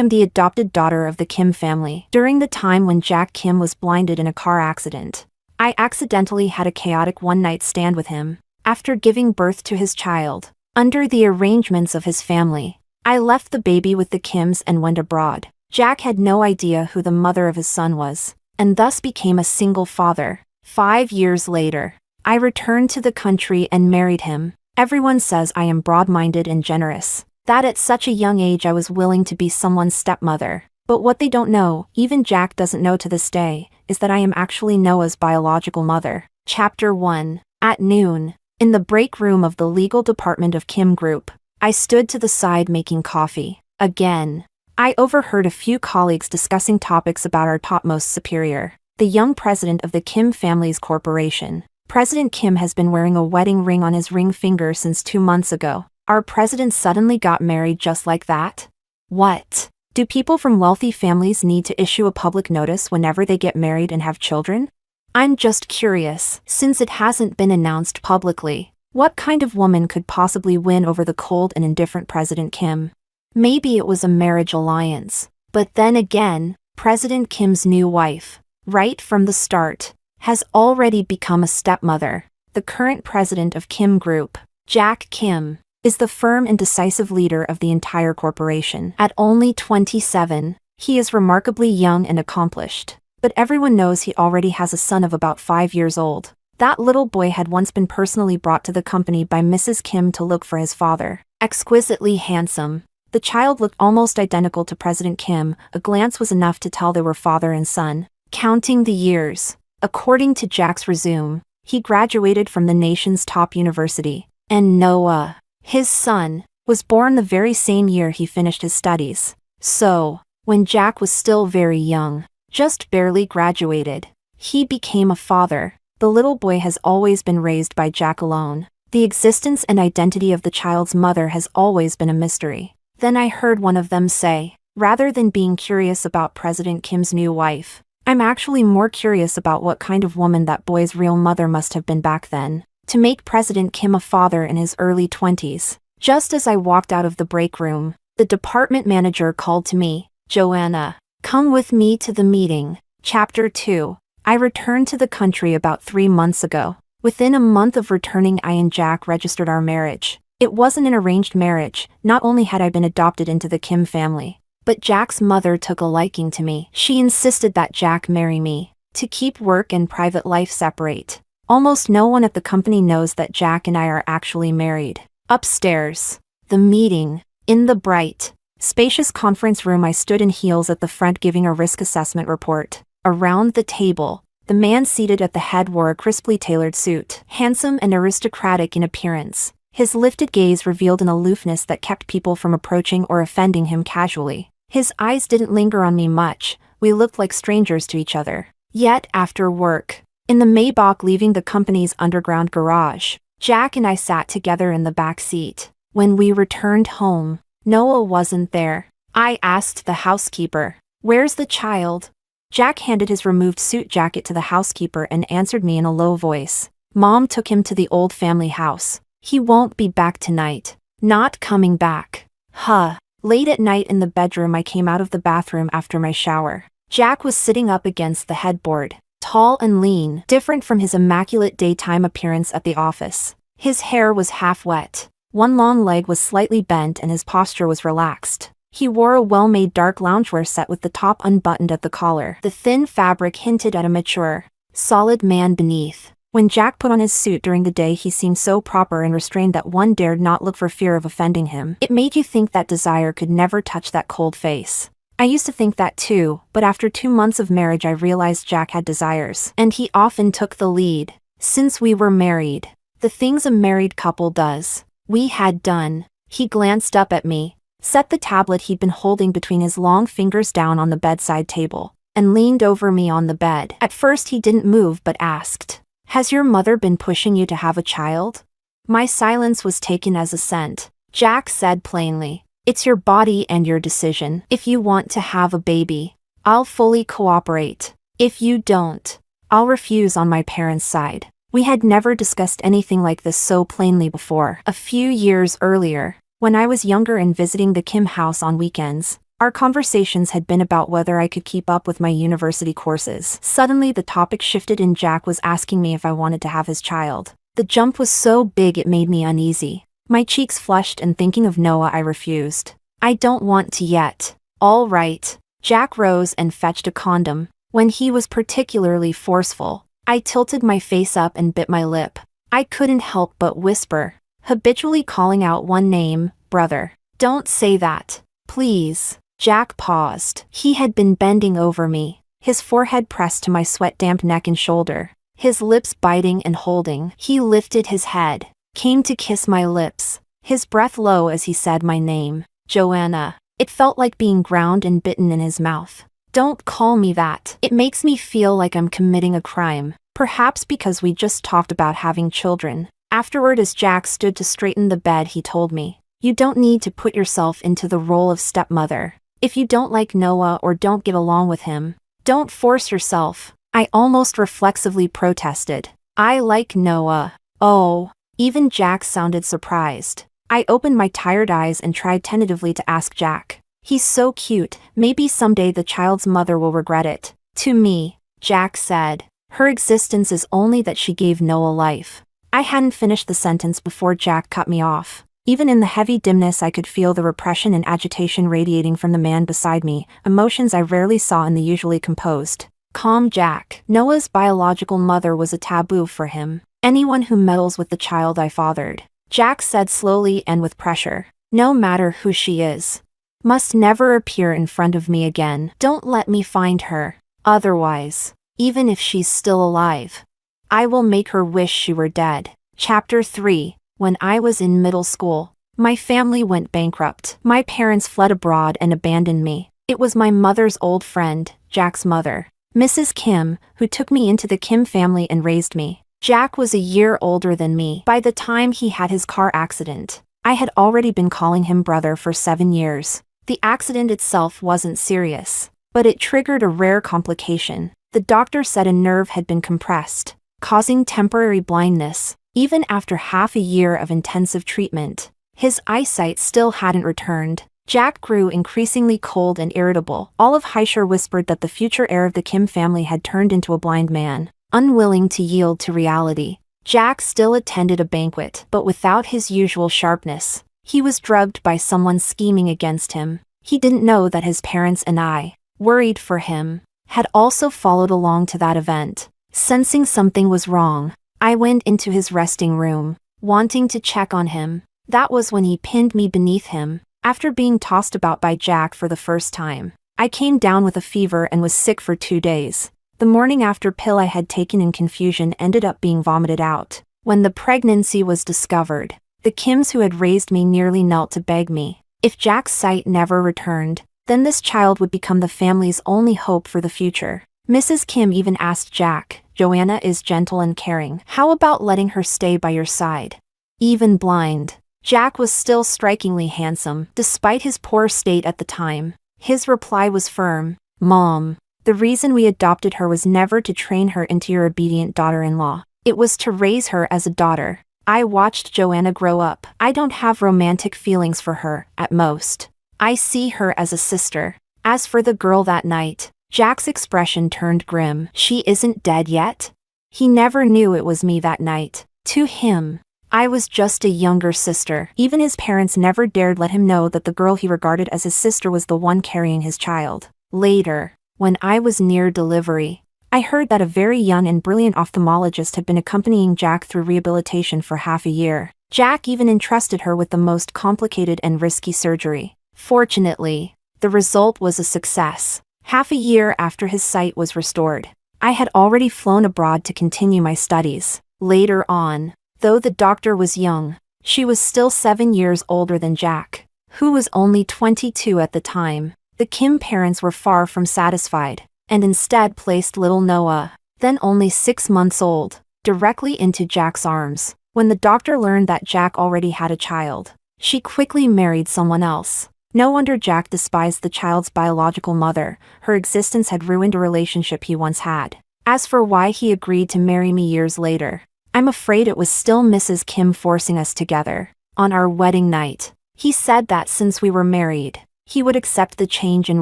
am the adopted daughter of the Kim family. During the time when Jack Kim was blinded in a car accident, I accidentally had a chaotic one-night stand with him. After giving birth to his child, under the arrangements of his family, I left the baby with the Kims and went abroad. Jack had no idea who the mother of his son was, and thus became a single father. 5 years later, I returned to the country and married him. Everyone says I am broad-minded and generous, that at such a young age I was willing to be someone's stepmother. But what they don't know, even Jack doesn't know to this day, is that I am actually Noah's biological mother. Chapter 1. At noon, in the break room of the legal department of Kim Group, I stood to the side making coffee. Again, I overheard a few colleagues discussing topics about our topmost superior, the young president of the Kim family's corporation. President Kim has been wearing a wedding ring on his ring finger since 2 months ago. Our president suddenly got married just like that? What? Do people from wealthy families need to issue a public notice whenever they get married and have children? I'm just curious, since it hasn't been announced publicly, what kind of woman could possibly win over the cold and indifferent President Kim? Maybe it was a marriage alliance. But then again, President Kim's new wife, right from the start, has already become a stepmother. The current president of Kim Group, Jack Kim, is the firm and decisive leader of the entire corporation. At only 27, he is remarkably young and accomplished. But everyone knows he already has a son of about 5 years old. That little boy had once been personally brought to the company by Mrs. Kim to look for his father. Exquisitely handsome, the child looked almost identical to President Kim. A glance was enough to tell they were father and son. Counting the years, according to Jack's resume, he graduated from the nation's top university. And Noah, his son, was born the very same year he finished his studies. So, when Jack was still very young, just barely graduated, he became a father. The little boy has always been raised by Jack alone. The existence and identity of the child's mother has always been a mystery. Then I heard one of them say, rather than being curious about President Kim's new wife, I'm actually more curious about what kind of woman that boy's real mother must have been back then, to make President Kim a father in his early 20s. Just as I walked out of the break room, the department manager called to me, Joanna, come with me to the meeting. Chapter 2. I returned to the country about 3 months ago. Within a month of returning, I and Jack registered our marriage. It wasn't an arranged marriage. Not only had I been adopted into the Kim family, but Jack's mother took a liking to me. She insisted that Jack marry me, to keep work and private life separate. Almost no one at the company knows that Jack and I are actually married. Upstairs, the meeting, in the bright, spacious conference room, I stood in heels at the front giving a risk assessment report. Around the table, the man seated at the head wore a crisply tailored suit, handsome and aristocratic in appearance. His lifted gaze revealed an aloofness that kept people from approaching or offending him casually. His eyes didn't linger on me much. We looked like strangers to each other. Yet after work, in the Maybach leaving the company's underground garage, Jack and I sat together in the back seat. When we returned home, Noah wasn't there. I asked the housekeeper, "Where's the child?" Jack handed his removed suit jacket to the housekeeper and answered me in a low voice. "Mom took him to the old family house. He won't be back tonight." Not coming back. Huh. Late at night in the bedroom, I came out of the bathroom after my shower. Jack was sitting up against the headboard, tall and lean, different from his immaculate daytime appearance at the office. His hair was half wet. One long leg was slightly bent and his posture was relaxed. He wore a well-made dark loungewear set with the top unbuttoned at the collar. The thin fabric hinted at a mature, solid man beneath. When Jack put on his suit during the day, he seemed so proper and restrained that one dared not look for fear of offending him. It made you think that desire could never touch that cold face. I used to think that too, but after 2 months of marriage I realized Jack had desires, and he often took the lead. Since we were married, the things a married couple does, we had done. He glanced up at me, set the tablet he'd been holding between his long fingers down on the bedside table, and leaned over me on the bed. At first he didn't move but asked, "Has your mother been pushing you to have a child?" My silence was taken as assent. Jack said plainly, "It's your body and your decision. If you want to have a baby, I'll fully cooperate. If you don't, I'll refuse on my parents' side." We had never discussed anything like this so plainly before. A few years earlier, when I was younger and visiting the Kim house on weekends, Our conversations had been about whether I could keep up with my university courses. Suddenly the topic shifted and Jack was asking me if I wanted to have his child. The jump was so big it made me uneasy. My cheeks flushed, and thinking of Noah, I refused. I don't want to yet. All right. Jack rose and fetched a condom. When he was particularly forceful, I tilted my face up and bit my lip. I couldn't help but whisper, habitually calling out one name, brother. Don't say that. Please. Jack paused. He had been bending over me, his forehead pressed to my sweat-damp neck and shoulder, his lips biting and holding. He lifted his head, came to kiss my lips, his breath low as he said my name, Joanna. It felt like being ground and bitten in his mouth. Don't call me that. It makes me feel like I'm committing a crime. Perhaps because we just talked about having children. Afterward, as Jack stood to straighten the bed, he told me, you don't need to put yourself into the role of stepmother. If you don't like Noah or don't get along with him, don't force yourself. I almost reflexively protested. I like Noah. Oh. Even Jack sounded surprised. I opened my tired eyes and tried tentatively to ask Jack. He's so cute, maybe someday the child's mother will regret it. To me, Jack said, her existence is only that she gave Noah life. I hadn't finished the sentence before Jack cut me off. Even in the heavy dimness I could feel the repression and agitation radiating from the man beside me, emotions I rarely saw in the usually composed, calm Jack. Noah's biological mother was a taboo for him. Anyone who meddles with the child I fathered, Jack said slowly and with pressure, no matter who she is, must never appear in front of me again. Don't let me find her. Otherwise, even if she's still alive, I will make her wish she were dead. Chapter 3. When I was in middle school, my family went bankrupt. My parents fled abroad and abandoned me. It was my mother's old friend, Jack's mother, Mrs. Kim, who took me into the Kim family and raised me. Jack was a year older than me by the time he had his car accident. I had already been calling him brother for 7 years. The accident itself wasn't serious, but it triggered a rare complication. The doctor said a nerve had been compressed, causing temporary blindness. Even after half a year of intensive treatment, his eyesight still hadn't returned. Jack grew increasingly cold and irritable. All of Hiiii whispered that the future heir of the Kim family had turned into a blind man, unwilling to yield to reality. Jack still attended a banquet, but without his usual sharpness. He was drugged by someone scheming against him. He didn't know that his parents and I, worried for him, had also followed along to that event. Sensing something was wrong, I went into his resting room, wanting to check on him. That was when he pinned me beneath him. After being tossed about by Jack for the first time, I came down with a fever and was sick for 2 days. The morning after pill I had taken in confusion ended up being vomited out. When the pregnancy was discovered, the Kims who had raised me nearly knelt to beg me. If Jack's sight never returned, then this child would become the family's only hope for the future. Mrs. Kim even asked Jack, Joanna is gentle and caring. How about letting her stay by your side? Even blind, Jack was still strikingly handsome, despite his poor state at the time. His reply was firm, Mom, the reason we adopted her was never to train her into your obedient daughter-in-law. It was to raise her as a daughter. I watched Joanna grow up. I don't have romantic feelings for her, at most. I see her as a sister. As for the girl that night, Jack's expression turned grim. She isn't dead yet? He never knew it was me that night. To him, I was just a younger sister. Even his parents never dared let him know that the girl he regarded as his sister was the one carrying his child. Later, when I was near delivery, I heard that a very young and brilliant ophthalmologist had been accompanying Jack through rehabilitation for half a year. Jack even entrusted her with the most complicated and risky surgery. Fortunately, the result was a success. Half a year after his sight was restored, I had already flown abroad to continue my studies. Later on, though the doctor was young, she was still 7 years older than Jack, who was only 22 at the time. The Kim parents were far from satisfied, and instead placed little Noah, then only 6 months old, directly into Jack's arms. When the doctor learned that Jack already had a child, she quickly married someone else. No wonder Jack despised the child's biological mother. Her existence had ruined a relationship he once had. As for why he agreed to marry me years later, I'm afraid it was still Mrs. Kim forcing us together. On our wedding night, he said that since we were married, He would accept the change in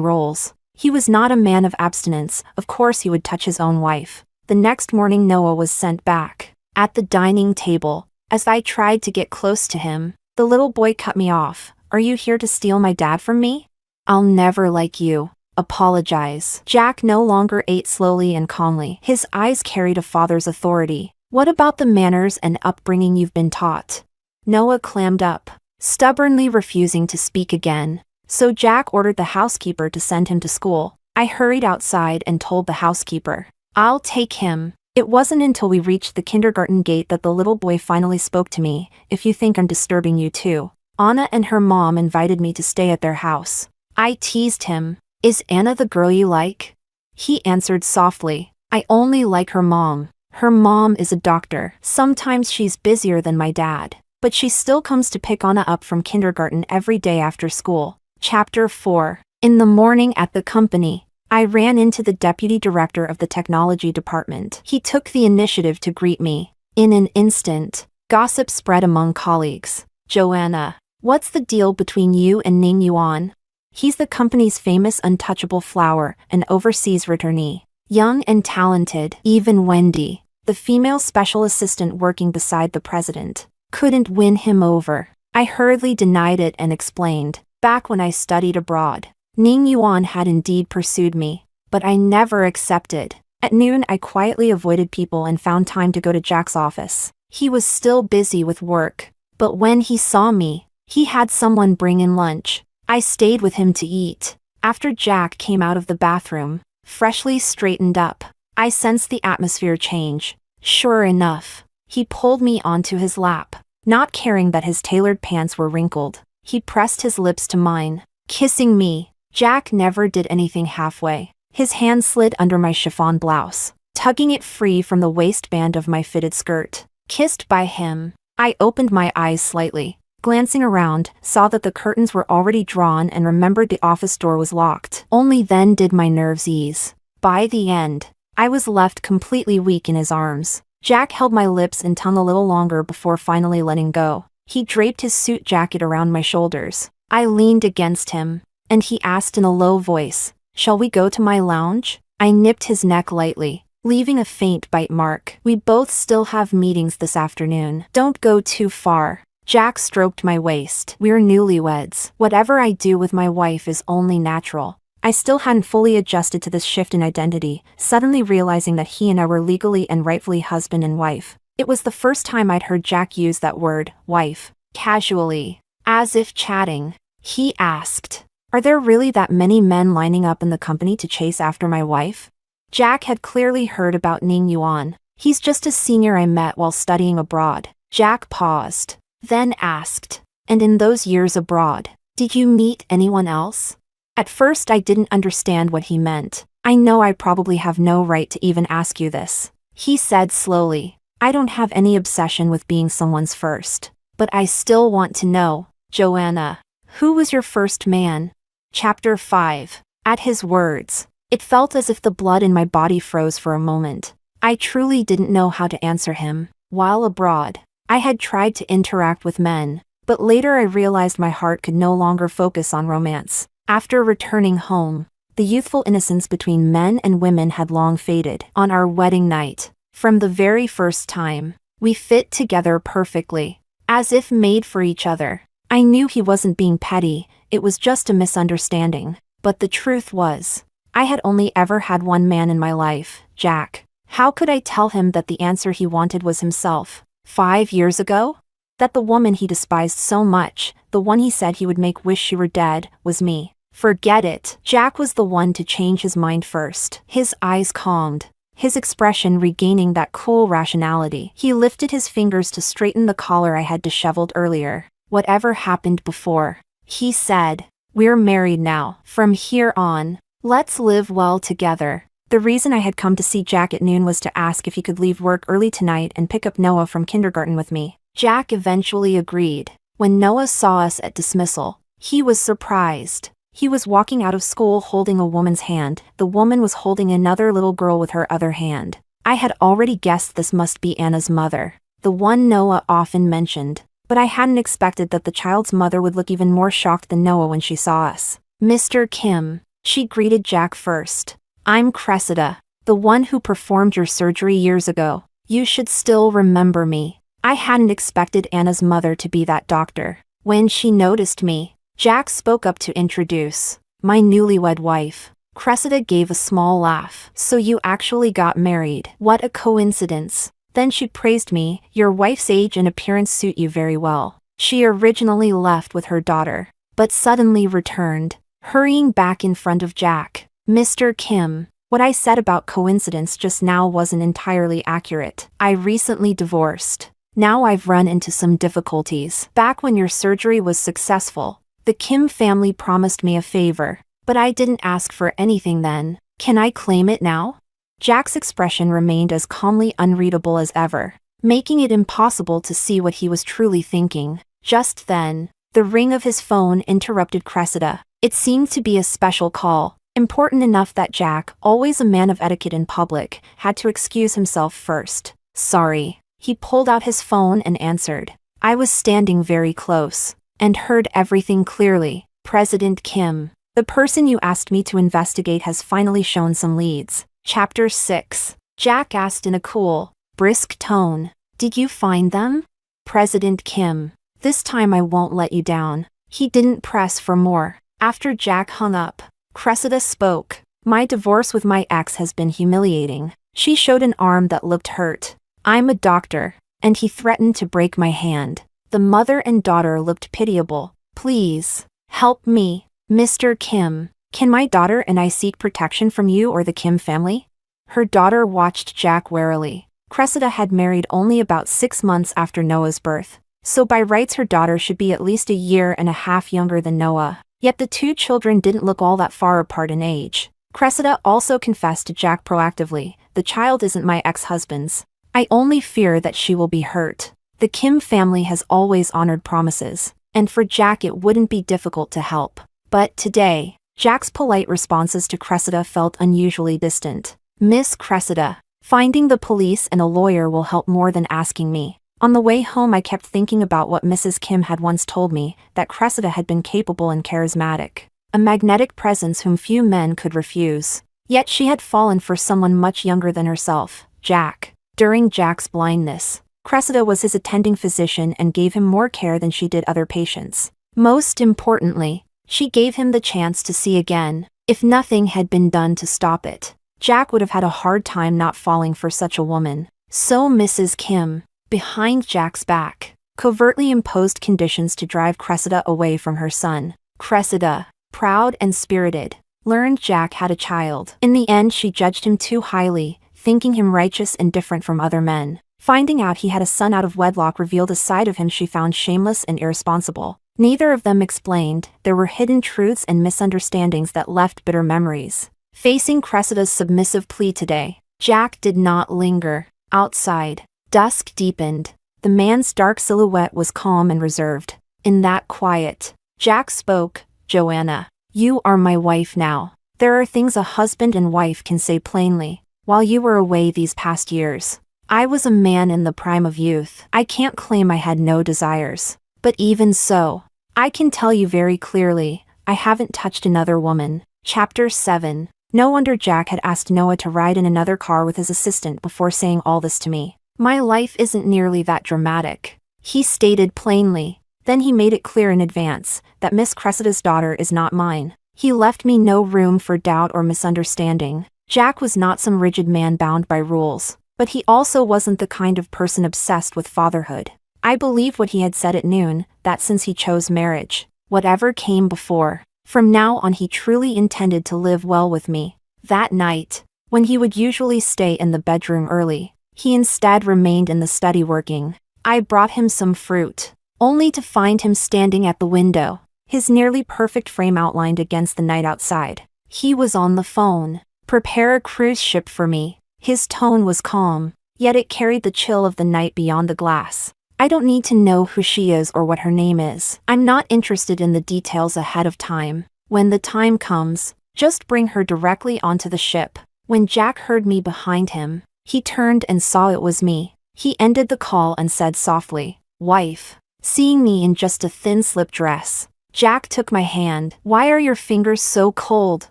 roles. He was not a man of abstinence, of course he would touch his own wife. The next morning Noah was sent back. At the dining table, as I tried to get close to him, the little boy cut me off. Are you here to steal my dad from me? I'll never like you. Apologize. Jack no longer ate slowly and calmly. His eyes carried a father's authority. What about the manners and upbringing you've been taught? Noah clammed up, stubbornly refusing to speak again. So Jack ordered the housekeeper to send him to school. I hurried outside and told the housekeeper, I'll take him. It wasn't until we reached the kindergarten gate that the little boy finally spoke to me. If you think I'm disturbing you too. Anna and her mom invited me to stay at their house. I teased him. Is Anna the girl you like? He answered softly, I only like her mom. Her mom is a doctor. Sometimes she's busier than my dad, but she still comes to pick Anna up from kindergarten every day after school. Chapter 4. In the morning at the company, I ran into the deputy director of the technology department. He took the initiative to greet me. In an instant, gossip spread among colleagues. Joanna, what's the deal between you and Ning Yuan? He's the company's famous untouchable flower, an overseas returnee. Young and talented, even Wendy, the female special assistant working beside the president, couldn't win him over. I hurriedly denied it and explained, back when I studied abroad, Ning Yuan had indeed pursued me, but I never accepted. At noon I quietly avoided people and found time to go to Jack's office. He was still busy with work, but when he saw me, he had someone bring in lunch. I stayed with him to eat. After Jack came out of the bathroom, freshly straightened up, I sensed the atmosphere change. Sure enough, he pulled me onto his lap. Not caring that his tailored pants were wrinkled, he pressed his lips to mine, kissing me. Jack never did anything halfway. His hand slid under my chiffon blouse, tugging it free from the waistband of my fitted skirt. Kissed by him, I opened my eyes slightly. Glancing around, saw that the curtains were already drawn and remembered the office door was locked. Only then did my nerves ease. By the end, I was left completely weak in his arms. Jack held my lips and tongue a little longer before finally letting go. He draped his suit jacket around my shoulders. I leaned against him, and he asked in a low voice, Shall we go to my lounge? I nipped his neck lightly, leaving a faint bite mark. We both still have meetings this afternoon. Don't go too far. Jack stroked my waist. We're newlyweds. Whatever I do with my wife is only natural. I still hadn't fully adjusted to this shift in identity, suddenly realizing that he and I were legally and rightfully husband and wife. It was the first time I'd heard Jack use that word, wife, casually, as if chatting. He asked, Are there really that many men lining up in the company to chase after my wife? Jack had clearly heard about Ning Yuan. He's just a senior I met while studying abroad. Jack paused, then asked, And in those years abroad, did you meet anyone else? At first I didn't understand what he meant. I know I probably have no right to even ask you this. He said slowly, I don't have any obsession with being someone's first. But I still want to know, Joanna, who was your first man? Chapter 5. At his words, it felt as if the blood in my body froze for a moment. I truly didn't know how to answer him. While abroad, I had tried to interact with men, but later I realized my heart could no longer focus on romance. After returning home, the youthful innocence between men and women had long faded. On our wedding night, from the very first time, we fit together perfectly, as if made for each other. I knew he wasn't being petty, it was just a misunderstanding. But the truth was, I had only ever had one man in my life, Jack. How could I tell him that the answer he wanted was himself? 5 years ago? That the woman he despised so much, the one he said he would make wish she were dead, was me. Forget it. Jack was the one to change his mind first. His eyes calmed, his expression regaining that cool rationality. He lifted his fingers to straighten the collar I had disheveled earlier. Whatever happened before, he said, we're married now. From here on, let's live well together. The reason I had come to see Jack at noon was to ask if he could leave work early tonight and pick up Noah from kindergarten with me. Jack eventually agreed. When Noah saw us at dismissal, he was surprised. He was walking out of school holding a woman's hand. The woman was holding another little girl with her other hand. I had already guessed this must be Anna's mother, the one Noah often mentioned, but I hadn't expected that the child's mother would look even more shocked than Noah when she saw us. Mr. Kim, she greeted Jack first. I'm Cressida, the one who performed your surgery years ago. You should still remember me. I hadn't expected Anna's mother to be that doctor. When she noticed me, Jack spoke up to introduce my newlywed wife. Cressida gave a small laugh. So you actually got married. What a coincidence. Then she praised me. Your wife's age and appearance suit you very well. She originally left with her daughter, but suddenly returned, hurrying back in front of Jack. Mr. Kim, what I said about coincidence just now wasn't entirely accurate. I recently divorced. Now I've run into some difficulties. Back when your surgery was successful, the Kim family promised me a favor, but I didn't ask for anything then. Can I claim it now? Jack's expression remained as calmly unreadable as ever, making it impossible to see what he was truly thinking. Just then, the ring of his phone interrupted Cressida. It seemed to be a special call, important enough that Jack, always a man of etiquette in public, had to excuse himself first. Sorry. He pulled out his phone and answered. I was standing very close, and heard everything clearly. President Kim, the person you asked me to investigate has finally shown some leads. Chapter 6. Jack asked in a cool, brisk tone. Did you find them? President Kim, this time I won't let you down. He didn't press for more. After Jack hung up, Cressida spoke. My divorce with my ex has been humiliating. She showed an arm that looked hurt. I'm a doctor, and he threatened to break my hand. The mother and daughter looked pitiable. Please, help me, Mr. Kim. Can my daughter and I seek protection from you or the Kim family? Her daughter watched Jack warily. Cressida had married only about 6 months after Noah's birth, so by rights her daughter should be at least a year and a half younger than Noah. Yet the two children didn't look all that far apart in age. Cressida also confessed to Jack proactively, the child isn't my ex-husband's. I only fear that she will be hurt. The Kim family has always honored promises, and for Jack it wouldn't be difficult to help. But today, Jack's polite responses to Cressida felt unusually distant. Miss Cressida, finding the police and a lawyer will help more than asking me. On the way home I kept thinking about what Mrs. Kim had once told me, that Cressida had been capable and charismatic. A magnetic presence whom few men could refuse. Yet she had fallen for someone much younger than herself, Jack. During Jack's blindness, Cressida was his attending physician and gave him more care than she did other patients. Most importantly, she gave him the chance to see again. If nothing had been done to stop it, Jack would have had a hard time not falling for such a woman. So Mrs. Kim, behind Jack's back, covertly imposed conditions to drive Cressida away from her son. Cressida, proud and spirited, learned Jack had a child. In the end she judged him too highly, thinking him righteous and different from other men. Finding out he had a son out of wedlock revealed a side of him she found shameless and irresponsible. Neither of them explained. There were hidden truths and misunderstandings that left bitter memories. Facing Cressida's submissive plea today, Jack did not linger. Outside, dusk deepened. The man's dark silhouette was calm and reserved. In that quiet, Jack spoke. Joanna, you are my wife now. There are things a husband and wife can say plainly. While you were away these past years, I was a man in the prime of youth. I can't claim I had no desires. But even so, I can tell you very clearly, I haven't touched another woman. Chapter 7. No wonder Jack had asked Noah to ride in another car with his assistant before saying all this to me. My life isn't nearly that dramatic. He stated plainly. Then he made it clear in advance that Miss Cressida's daughter is not mine. He left me no room for doubt or misunderstanding. Jack was not some rigid man bound by rules, but he also wasn't the kind of person obsessed with fatherhood. I believed what he had said at noon, that since he chose marriage, whatever came before, from now on he truly intended to live well with me. That night, when he would usually stay in the bedroom early, he instead remained in the study working. I brought him some fruit, only to find him standing at the window, his nearly perfect frame outlined against the night outside. He was on the phone. Prepare a cruise ship for me. His tone was calm, yet it carried the chill of the night beyond the glass. I don't need to know who she is or what her name is. I'm not interested in the details ahead of time. When the time comes, just bring her directly onto the ship. When Jack heard me behind him, he turned and saw it was me. He ended the call and said softly, "Wife." Seeing me in just a thin slip dress, Jack took my hand. Why are your fingers so cold?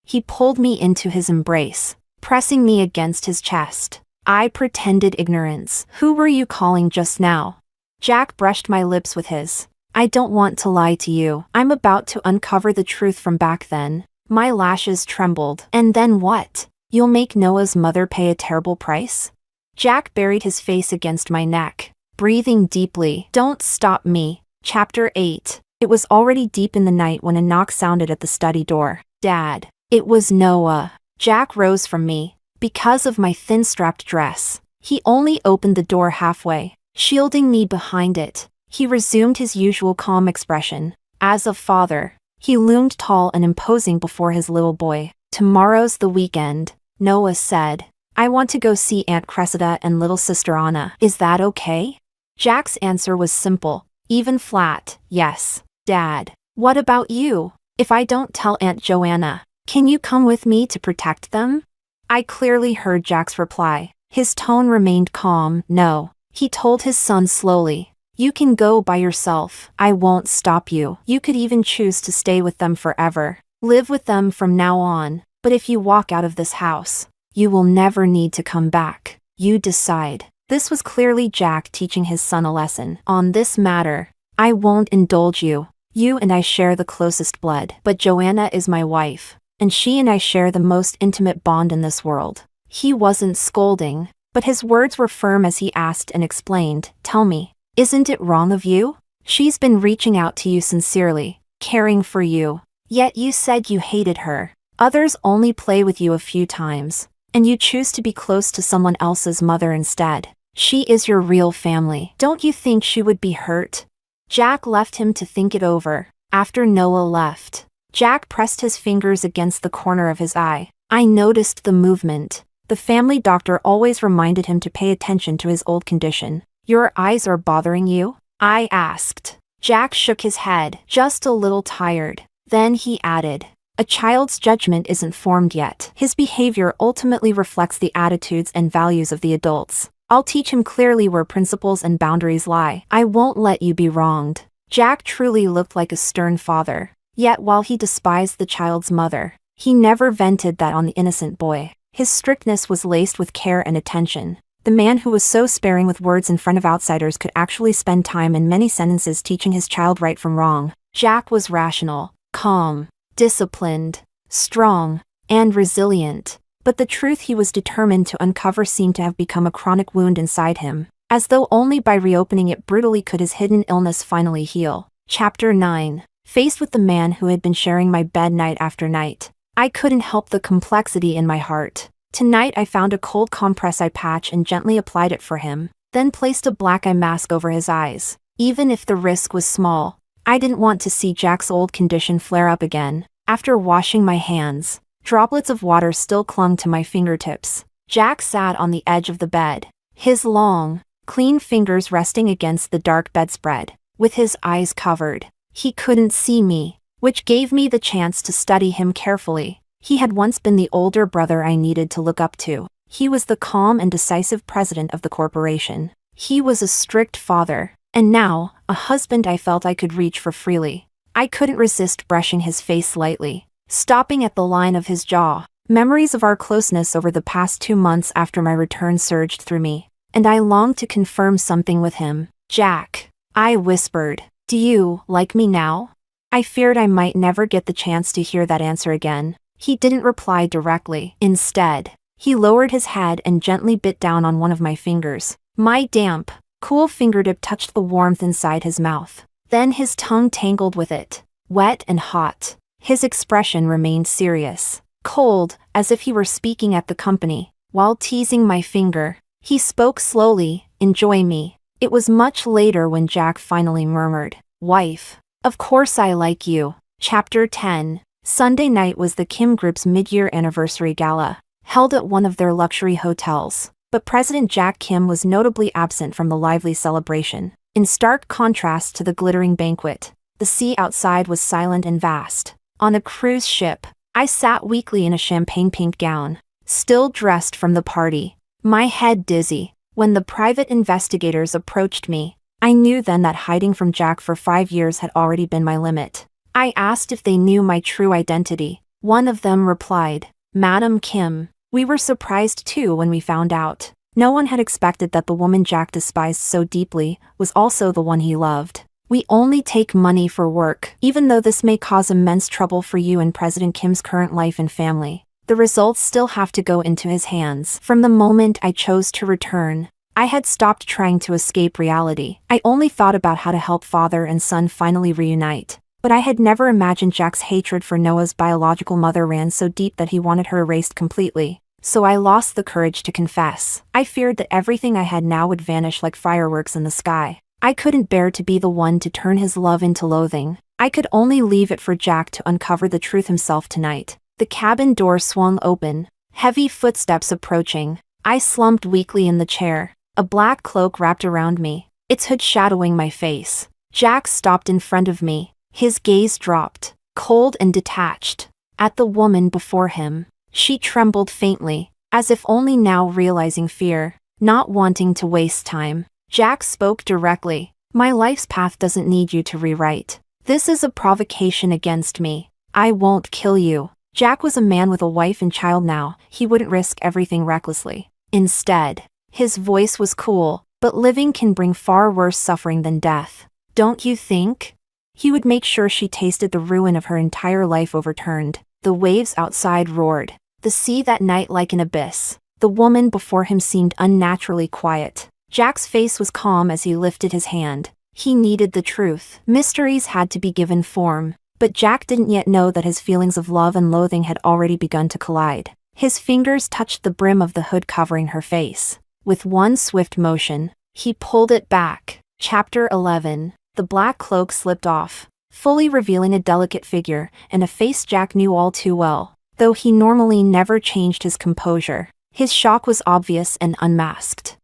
He pulled me into his embrace, pressing me against his chest. I pretended ignorance. Who were you calling just now? Jack brushed my lips with his. I don't want to lie to you. I'm about to uncover the truth from back then. My lashes trembled. And then what? You'll make Noah's mother pay a terrible price? Jack buried his face against my neck, breathing deeply. Don't stop me. Chapter 8. It was already deep in the night when a knock sounded at the study door. Dad. It was Noah. Jack rose from me. Because of my thin-strapped dress, he only opened the door halfway, shielding me behind it. He resumed his usual calm expression. As a father, he loomed tall and imposing before his little boy. Tomorrow's the weekend, Noah said. I want to go see Aunt Cressida and little sister Anna. Is that okay? Jack's answer was simple, even flat. Yes, Dad. What about you? If I don't tell Aunt Joanna, can you come with me to protect them? I clearly heard Jack's reply. His tone remained calm. No. He told his son slowly. You can go by yourself. I won't stop you. You could even choose to stay with them forever. Live with them from now on. But if you walk out of this house, you will never need to come back. You decide. This was clearly Jack teaching his son a lesson. On this matter, I won't indulge you. You and I share the closest blood. But Joanna is my wife, and she and I share the most intimate bond in this world. He wasn't scolding, but his words were firm as he asked and explained. Tell me, isn't it wrong of you? She's been reaching out to you sincerely, caring for you. Yet you said you hated her. Others only play with you a few times, and you choose to be close to someone else's mother instead. She is your real family. Don't you think she would be hurt? Jack left him to think it over. After Noah left, Jack pressed his fingers against the corner of his eye. I noticed the movement. The family doctor always reminded him to pay attention to his old condition. Your eyes are bothering you? I asked. Jack shook his head, just a little tired. Then he added, a child's judgment isn't formed yet. His behavior ultimately reflects the attitudes and values of the adults. I'll teach him clearly where principles and boundaries lie. I won't let you be wronged. Jack truly looked like a stern father. Yet while he despised the child's mother, he never vented that on the innocent boy. His strictness was laced with care and attention. The man who was so sparing with words in front of outsiders could actually spend time in many sentences teaching his child right from wrong. Jack was rational, calm, disciplined, strong, and resilient. But the truth he was determined to uncover seemed to have become a chronic wound inside him, as though only by reopening it brutally could his hidden illness finally heal. Chapter 9. Faced with the man who had been sharing my bed night after night, I couldn't help the complexity in my heart. Tonight I found a cold compress eye patch and gently applied it for him, then placed a black eye mask over his eyes. Even if the risk was small, I didn't want to see Jack's old condition flare up again. After washing my hands, droplets of water still clung to my fingertips. Jack sat on the edge of the bed, his long, clean fingers resting against the dark bedspread. With his eyes covered, he couldn't see me, which gave me the chance to study him carefully. He had once been the older brother I needed to look up to. He was the calm and decisive president of the corporation. He was a strict father, and now, a husband I felt I could reach for freely. I couldn't resist brushing his face lightly, stopping at the line of his jaw. Memories of our closeness over the past 2 months after my return surged through me, and I longed to confirm something with him. Jack, I whispered, do you like me now? I feared I might never get the chance to hear that answer again. He didn't reply directly. Instead, he lowered his head and gently bit down on one of my fingers. My damp, cool fingertip touched the warmth inside his mouth. Then his tongue tangled with it, wet and hot. His expression remained serious, cold, as if he were speaking at the company. While teasing my finger, he spoke slowly, enjoy me. It was much later when Jack finally murmured, wife, of course I like you. Chapter 10. Sunday night was the Kim Group's mid-year anniversary gala, held at one of their luxury hotels. But President Jack Kim was notably absent from the lively celebration. In stark contrast to the glittering banquet, the sea outside was silent and vast. On a cruise ship, I sat weakly in a champagne-pink gown, still dressed from the party, my head dizzy. When the private investigators approached me, I knew then that hiding from Jack for 5 years had already been my limit. I asked if they knew my true identity. One of them replied, "Madam Kim." We were surprised too when we found out. No one had expected that the woman Jack despised so deeply was also the one he loved. "We only take money for work, even though this may cause immense trouble for you and President Kim's current life and family. The results still have to go into his hands." From the moment I chose to return, I had stopped trying to escape reality. I only thought about how to help father and son finally reunite. But I had never imagined Jack's hatred for Noah's biological mother ran so deep that he wanted her erased completely. So I lost the courage to confess. I feared that everything I had now would vanish like fireworks in the sky. I couldn't bear to be the one to turn his love into loathing. I could only leave it for Jack to uncover the truth himself tonight. The cabin door swung open, heavy footsteps approaching. I slumped weakly in the chair, a black cloak wrapped around me, its hood shadowing my face. Jack stopped in front of me, his gaze dropped, cold and detached, at the woman before him. She trembled faintly, as if only now realizing fear, not wanting to waste time. Jack spoke directly. "My life's path doesn't need you to rewrite. This is a provocation against me. I won't kill you." Jack was a man with a wife and child now. He wouldn't risk everything recklessly. Instead, his voice was cool, "But living can bring far worse suffering than death. Don't you think?" He would make sure she tasted the ruin of her entire life overturned. The waves outside roared, the sea that night like an abyss. The woman before him seemed unnaturally quiet. Jack's face was calm as he lifted his hand. He needed the truth. Mysteries had to be given form. But Jack didn't yet know that his feelings of love and loathing had already begun to collide. His fingers touched the brim of the hood covering her face. With one swift motion, he pulled it back. Chapter 11. The black cloak slipped off, fully revealing a delicate figure and a face Jack knew all too well. Though he normally never changed his composure, his shock was obvious and unmasked.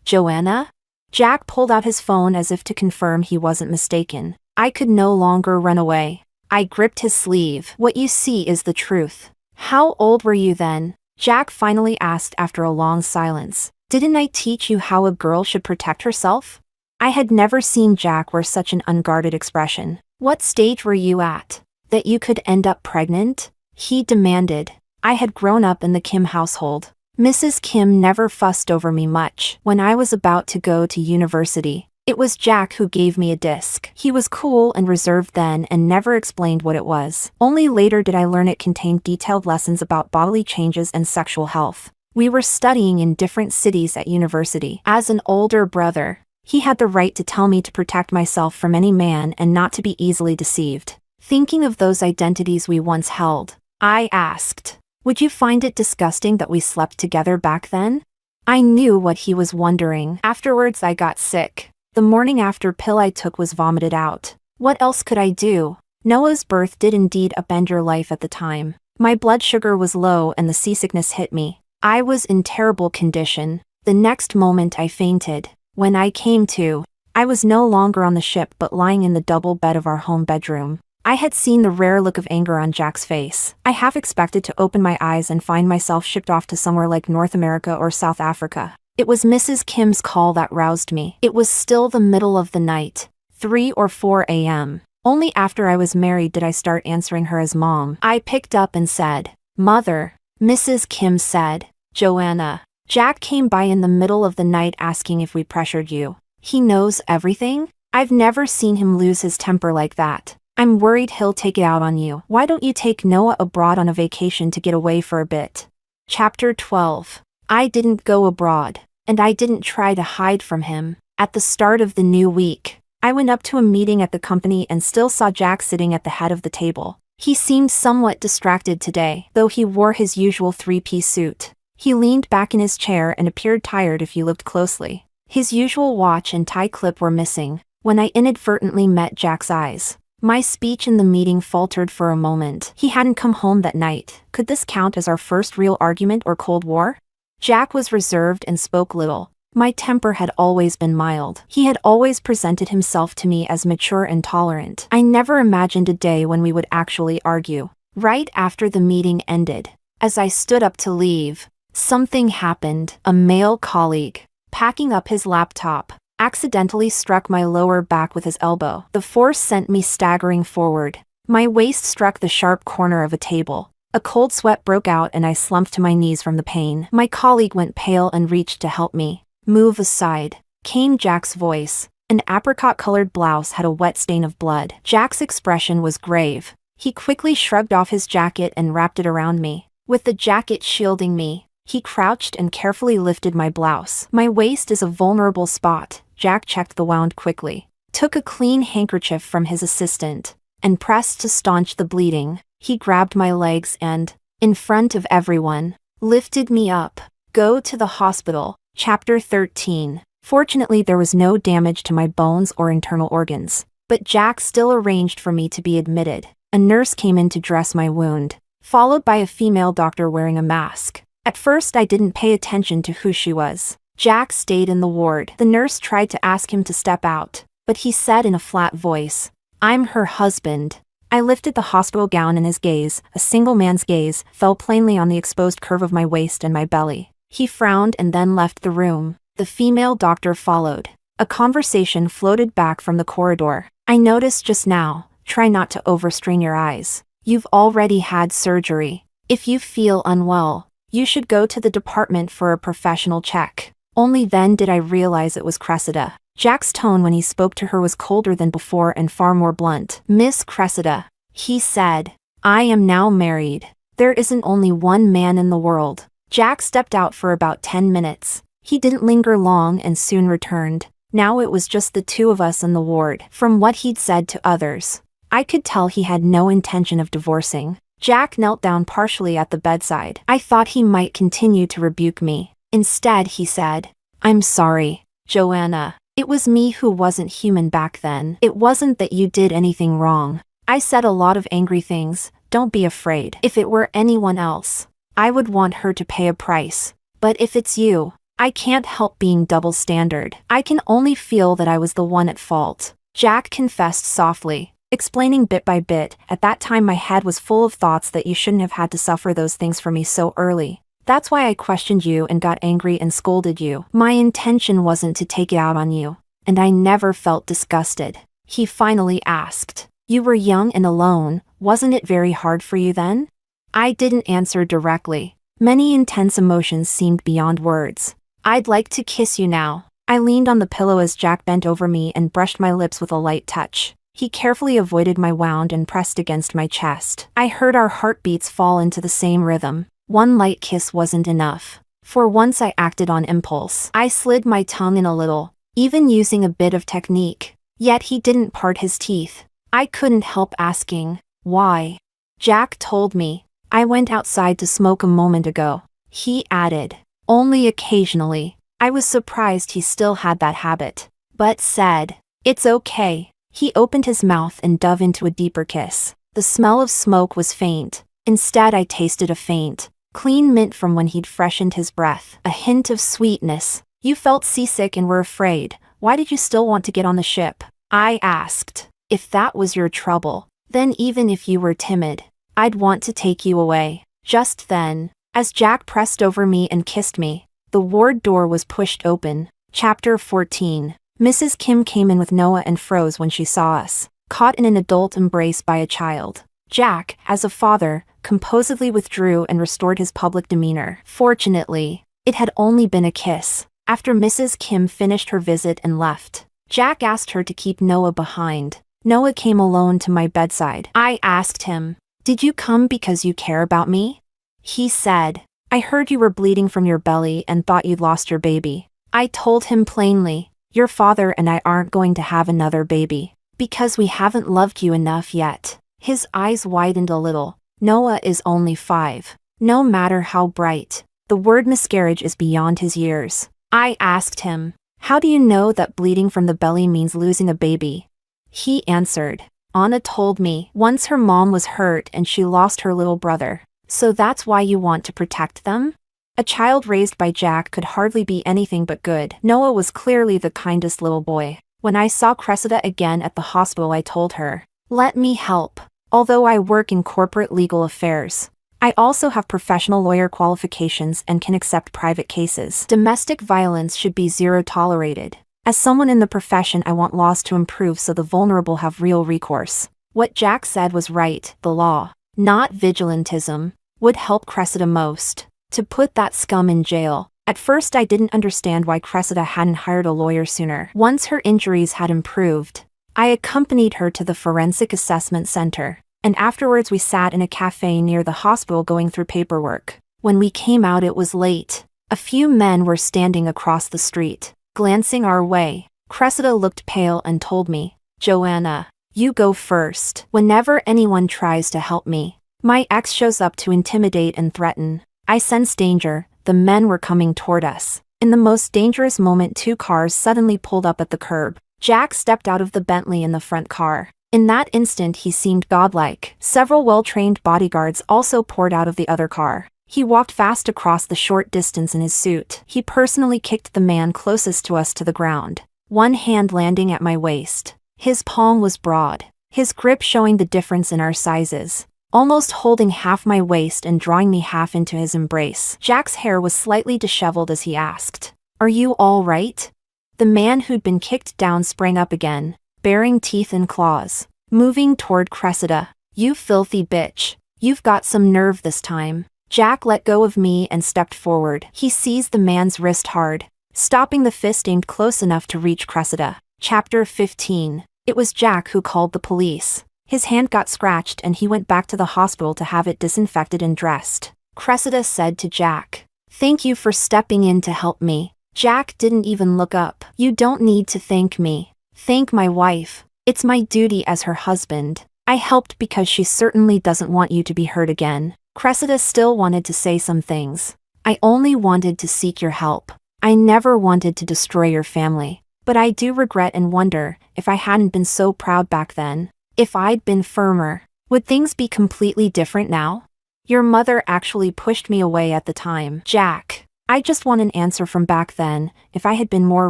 Joanna? Jack pulled out his phone as if to confirm he wasn't mistaken. I could no longer run away. I gripped his sleeve. "What you see is the truth." "How old were you then?" Jack finally asked after a long silence. "Didn't I teach you how a girl should protect herself?" I had never seen Jack wear such an unguarded expression. "What stage were you at? That you could end up pregnant?" he demanded. I had grown up in the Kim household. Mrs. Kim never fussed over me much. When I was about to go to university, it was Jack who gave me a disc. He was cool and reserved then and never explained what it was. Only later did I learn it contained detailed lessons about bodily changes and sexual health. We were studying in different cities at university. As an older brother, he had the right to tell me to protect myself from any man and not to be easily deceived. Thinking of those identities we once held, I asked, "Would you find it disgusting that we slept together back then?" I knew what he was wondering. Afterwards I got sick. The morning after pill I took was vomited out. What else could I do? Noah's birth did indeed upend your life at the time. My blood sugar was low and the seasickness hit me. I was in terrible condition. The next moment I fainted. When I came to, I was no longer on the ship but lying in the double bed of our home bedroom. I had seen the rare look of anger on Jack's face. I half expected to open my eyes and find myself shipped off to somewhere like North America or South Africa. It was Mrs. Kim's call that roused me. It was still the middle of the night, 3 or 4 a.m. Only after I was married did I start answering her as Mom. I picked up and said, "Mother." Mrs. Kim said, "Joanna, Jack came by in the middle of the night asking if we pressured you. He knows everything? I've never seen him lose his temper like that. I'm worried he'll take it out on you. Why don't you take Noah abroad on a vacation to get away for a bit?" Chapter 12. I didn't go abroad, and I didn't try to hide from him. At the start of the new week, I went up to a meeting at the company and still saw Jack sitting at the head of the table. He seemed somewhat distracted today, though he wore his usual three-piece suit. He leaned back in his chair and appeared tired if you looked closely. His usual watch and tie clip were missing. When I inadvertently met Jack's eyes, my speech in the meeting faltered for a moment. He hadn't come home that night. Could this count as our first real argument or Cold War? Jack was reserved and spoke little. My temper had always been mild. He had always presented himself to me as mature and tolerant. I never imagined a day when we would actually argue. Right after the meeting ended, as I stood up to leave, something happened. A male colleague, packing up his laptop, accidentally struck my lower back with his elbow. The force sent me staggering forward. My waist struck the sharp corner of a table. A cold sweat broke out and I slumped to my knees from the pain. My colleague went pale and reached to help me. "Move aside," came Jack's voice. An apricot-colored blouse had a wet stain of blood. Jack's expression was grave. He quickly shrugged off his jacket and wrapped it around me. With the jacket shielding me, he crouched and carefully lifted my blouse. "My waist is a vulnerable spot." Jack checked the wound quickly, took a clean handkerchief from his assistant, and pressed to staunch the bleeding. He grabbed my legs and, in front of everyone, lifted me up. "Go to the hospital." Chapter 13. Fortunately, there was no damage to my bones or internal organs, but Jack still arranged for me to be admitted. A nurse came in to dress my wound, followed by a female doctor wearing a mask. At first, I didn't pay attention to who she was. Jack stayed in the ward. The nurse tried to ask him to step out, but he said in a flat voice, "I'm her husband." I lifted the hospital gown and his gaze, a single man's gaze, fell plainly on the exposed curve of my waist and my belly. He frowned and then left the room. The female doctor followed. A conversation floated back from the corridor. "I noticed just now, try not to overstrain your eyes. You've already had surgery. If you feel unwell, you should go to the department for a professional check." Only then did I realize it was Cressida. Jack's tone when he spoke to her was colder than before and far more blunt. "Miss Cressida," he said, "I am now married. There isn't only one man in the world." Jack stepped out for about 10 minutes. He didn't linger long and soon returned. Now it was just the two of us in the ward. From what he'd said to others, I could tell he had no intention of divorcing. Jack knelt down partially at the bedside. I thought he might continue to rebuke me. Instead, he said, "I'm sorry, Joanna. It was me who wasn't human back then. It wasn't that you did anything wrong. I said a lot of angry things. Don't be afraid. If it were anyone else, I would want her to pay a price. But if it's you, I can't help being double standard. I can only feel that I was the one at fault." Jack confessed softly, explaining bit by bit. "At that time my head was full of thoughts that you shouldn't have had to suffer those things for me so early. That's why I questioned you and got angry and scolded you. My intention wasn't to take it out on you, and I never felt disgusted." He finally asked, "You were young and alone, wasn't it very hard for you then?" I didn't answer directly. Many intense emotions seemed beyond words. "I'd like to kiss you now." I leaned on the pillow as Jack bent over me and brushed my lips with a light touch. He carefully avoided my wound and pressed against my chest. I heard our heartbeats fall into the same rhythm. One light kiss wasn't enough. For once I acted on impulse. I slid my tongue in a little, even using a bit of technique. Yet he didn't part his teeth. I couldn't help asking, "Why?" Jack told me, "I went outside to smoke a moment ago." He added, "Only occasionally." I was surprised he still had that habit, but said, "It's okay." He opened his mouth and dove into a deeper kiss. The smell of smoke was faint. Instead I tasted a faint, clean mint from when he'd freshened his breath. A hint of sweetness. "You felt seasick and were afraid. Why did you still want to get on the ship?" I asked. "If that was your trouble, then even if you were timid, I'd want to take you away." Just then, as Jack pressed over me and kissed me, the ward door was pushed open. Chapter 14. Mrs. Kim came in with Noah and froze when she saw us, caught in an adult embrace by a child. Jack, as a father, composedly withdrew and restored his public demeanor. Fortunately, it had only been a kiss. After Mrs. Kim finished her visit and left, Jack asked her to keep Noah behind. Noah came alone to my bedside. I asked him, "Did you come because you care about me?" He said, "I heard you were bleeding from your belly and thought you'd lost your baby." I told him plainly, "Your father and I aren't going to have another baby, because we haven't loved you enough yet." His eyes widened a little. Noah is only 5. No matter how bright, the word miscarriage is beyond his years. I asked him, "How do you know that bleeding from the belly means losing a baby?" He answered, "Anna told me once her mom was hurt and she lost her little brother. So that's why you want to protect them?" A child raised by Jack could hardly be anything but good. Noah was clearly the kindest little boy. When I saw Cressida again at the hospital, I told her, "Let me help. Although I work in corporate legal affairs, I also have professional lawyer qualifications and can accept private cases. Domestic violence should be zero tolerated. As someone in the profession, I want laws to improve so the vulnerable have real recourse. What Jack said was right. The law, not vigilantism, would help Cressida most. To put that scum in jail. At first I didn't understand why Cressida hadn't hired a lawyer sooner. Once her injuries had improved, I accompanied her to the forensic assessment center, and afterwards we sat in a cafe near the hospital going through paperwork. When we came out it was late. A few men were standing across the street, glancing our way. Cressida looked pale and told me, "Joanna, you go first." Whenever anyone tries to help me, my ex shows up to intimidate and threaten. I sensed danger. The men were coming toward us. In the most dangerous moment, 2 cars suddenly pulled up at the curb. Jack stepped out of the Bentley in the front car. In that instant he seemed godlike. Several well-trained bodyguards also poured out of the other car. He walked fast across the short distance in his suit. He personally kicked the man closest to us to the ground, one hand landing at my waist. His palm was broad, his grip showing the difference in our sizes, almost holding half my waist and drawing me half into his embrace. Jack's hair was slightly disheveled as he asked, "Are you all right?" The man who'd been kicked down sprang up again, baring teeth and claws, moving toward Cressida. "You filthy bitch. You've got some nerve this time." Jack let go of me and stepped forward. He seized the man's wrist hard, stopping the fist aimed close enough to reach Cressida. Chapter 15. It was Jack who called the police. His hand got scratched and he went back to the hospital to have it disinfected and dressed. Cressida said to Jack, "Thank you for stepping in to help me." Jack didn't even look up. "You don't need to thank me. Thank my wife. It's my duty as her husband. I helped because she certainly doesn't want you to be hurt again." Cressida still wanted to say some things. "I only wanted to seek your help. I never wanted to destroy your family. But I do regret and wonder if I hadn't been so proud back then. If I'd been firmer, would things be completely different now? Your mother actually pushed me away at the time." "Jack, I just want an answer from back then. If I had been more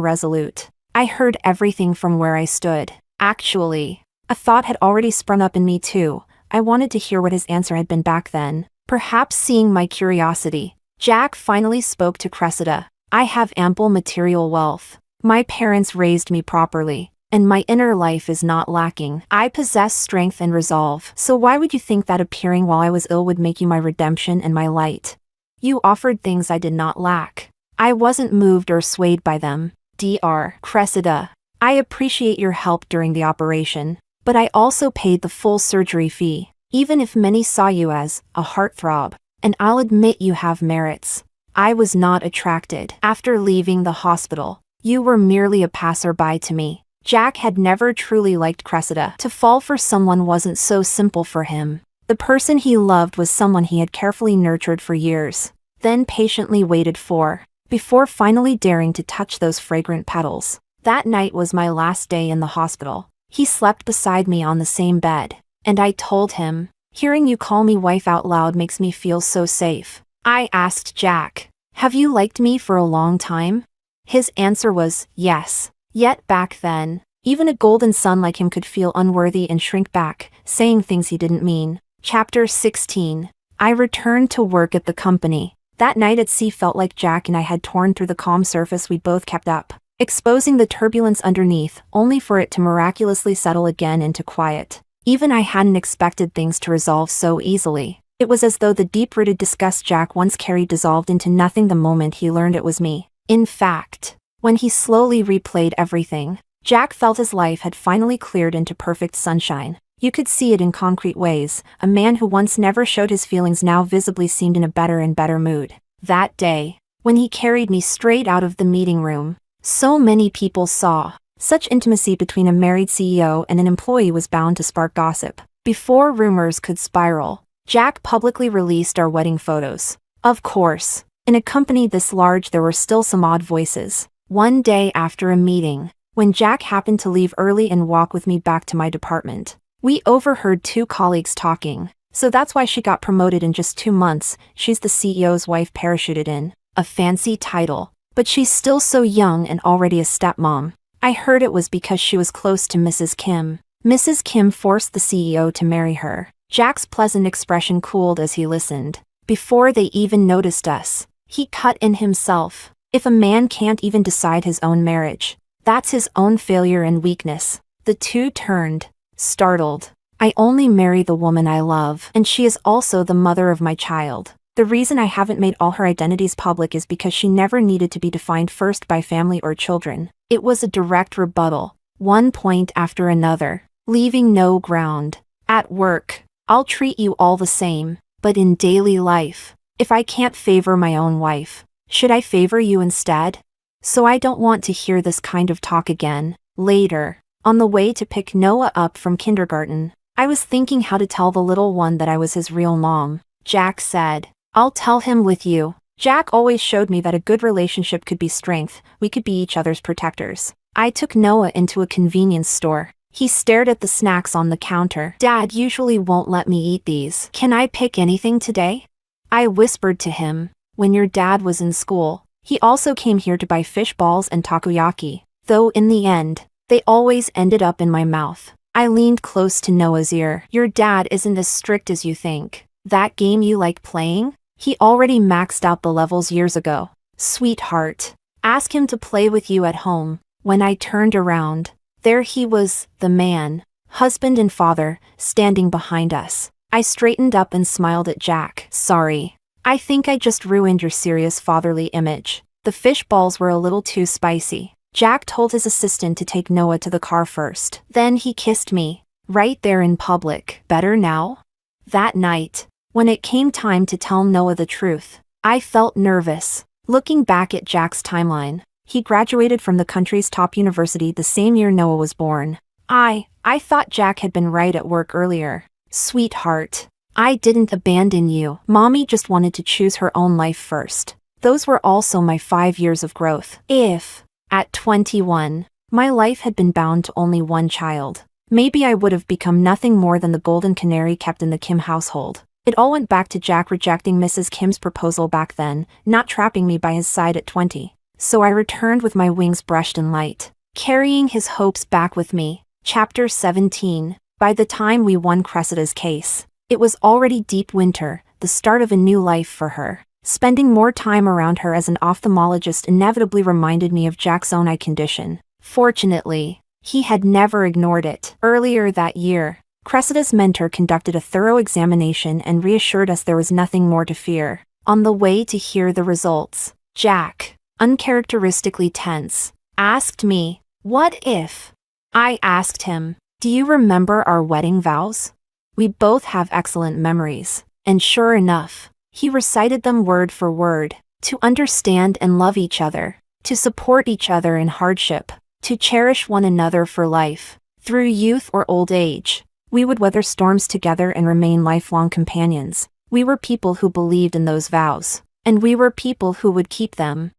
resolute." I heard everything from where I stood. Actually, a thought had already sprung up in me too. I wanted to hear what his answer had been back then, perhaps seeing my curiosity. Jack finally spoke to Cressida. "I have ample material wealth. My parents raised me properly, and my inner life is not lacking. I possess strength and resolve. So why would you think that appearing while I was ill would make you my redemption and my light? You offered things I did not lack. I wasn't moved or swayed by them. Dr. Cressida, I appreciate your help during the operation, but I also paid the full surgery fee, even if many saw you as a heartthrob, and I'll admit you have merits. I was not attracted. After leaving the hospital, you were merely a passerby to me." Jack had never truly liked Cressida. To fall for someone wasn't so simple for him. The person he loved was someone he had carefully nurtured for years, then patiently waited for, before finally daring to touch those fragrant petals. That night was my last day in the hospital. He slept beside me on the same bed, and I told him, "Hearing you call me wife out loud makes me feel so safe." I asked Jack, "Have you liked me for a long time?" His answer was, "Yes." Yet back then, even a golden son like him could feel unworthy and shrink back, saying things he didn't mean. Chapter 16. I returned to work at the company. That night at sea felt like Jack and I had torn through the calm surface we both kept up, exposing the turbulence underneath, only for it to miraculously settle again into quiet. Even I hadn't expected things to resolve so easily. It was as though the deep-rooted disgust Jack once carried dissolved into nothing the moment he learned it was me. In fact, when he slowly replayed everything, Jack felt his life had finally cleared into perfect sunshine. You could see it in concrete ways. A man who once never showed his feelings now visibly seemed in a better and better mood. That day, when he carried me straight out of the meeting room, so many people saw. Such intimacy between a married CEO and an employee was bound to spark gossip. Before rumors could spiral, Jack publicly released our wedding photos. Of course, in a company this large there were still some odd voices. One day after a meeting, when Jack happened to leave early and walk with me back to my department, we overheard 2 colleagues talking. "So that's why she got promoted in just 2 months, she's the CEO's wife parachuted in. A fancy title, but she's still so young and already a stepmom." I heard it was because she was close to Mrs. Kim. Mrs. Kim forced the CEO to marry her. Jack's pleasant expression cooled as he listened. Before they even noticed us, he cut in himself. "If a man can't even decide his own marriage, That's his own failure and weakness. The two turned, startled. I only marry the woman I love, and she is also the mother of my child. The reason I haven't made all her identities public is because she never needed to be defined first by family or children. It was a direct rebuttal, one point after another, leaving no ground. At work, I'll treat you all the same, but in daily life, if I can't favor my own wife, should I favor you instead? So I don't want to hear this kind of talk again. Later, on the way to pick Noah up from kindergarten, I was thinking how to tell the little one that I was his real mom. Jack said, "I'll tell him with you." Jack always showed me that a good relationship could be strength, we could be each other's protectors. I took Noah into a convenience store. He stared at the snacks on the counter. "Dad usually won't let me eat these. Can I pick anything today?" I whispered to him, "When your dad was in school, he also came here to buy fish balls and takoyaki, though in the end, they always ended up in my mouth." I leaned close to Noah's ear. "Your dad isn't as strict as you think. That game you like playing? He already maxed out the levels years ago. Sweetheart, ask him to play with you at home." When I turned around, there he was, the man, husband and father, standing behind us. I straightened up and smiled at Jack. "Sorry. I think I just ruined your serious fatherly image. The fish balls were a little too spicy." Jack told his assistant to take Noah to the car first. Then he kissed me, right there in public. Better now? That night, when it came time to tell Noah the truth, I felt nervous. Looking back at Jack's timeline, he graduated from the country's top university the same year Noah was born. I thought Jack had been right at work earlier. "Sweetheart, I didn't abandon you. Mommy just wanted to choose her own life first. Those were also my 5 years of growth. If, at 21, my life had been bound to only one child, maybe I would have become nothing more than the golden canary kept in the Kim household." It all went back to Jack rejecting Mrs. Kim's proposal back then, not trapping me by his side at 20. So I returned with my wings brushed in light, carrying his hopes back with me. Chapter 17. By the time we won Cressida's case, it was already deep winter, the start of a new life for her. Spending more time around her as an ophthalmologist inevitably reminded me of Jack's own eye condition. Fortunately, he had never ignored it. Earlier that year, Cressida's mentor conducted a thorough examination and reassured us there was nothing more to fear. On the way to hear the results, Jack, uncharacteristically tense, asked me, "What if?" I asked him, "Do you remember our wedding vows?" We both have excellent memories, and sure enough, he recited them word for word. To understand and love each other, to support each other in hardship, to cherish one another for life, through youth or old age. We would weather storms together and remain lifelong companions. We were people who believed in those vows, and we were people who would keep them.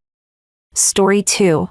Story 2.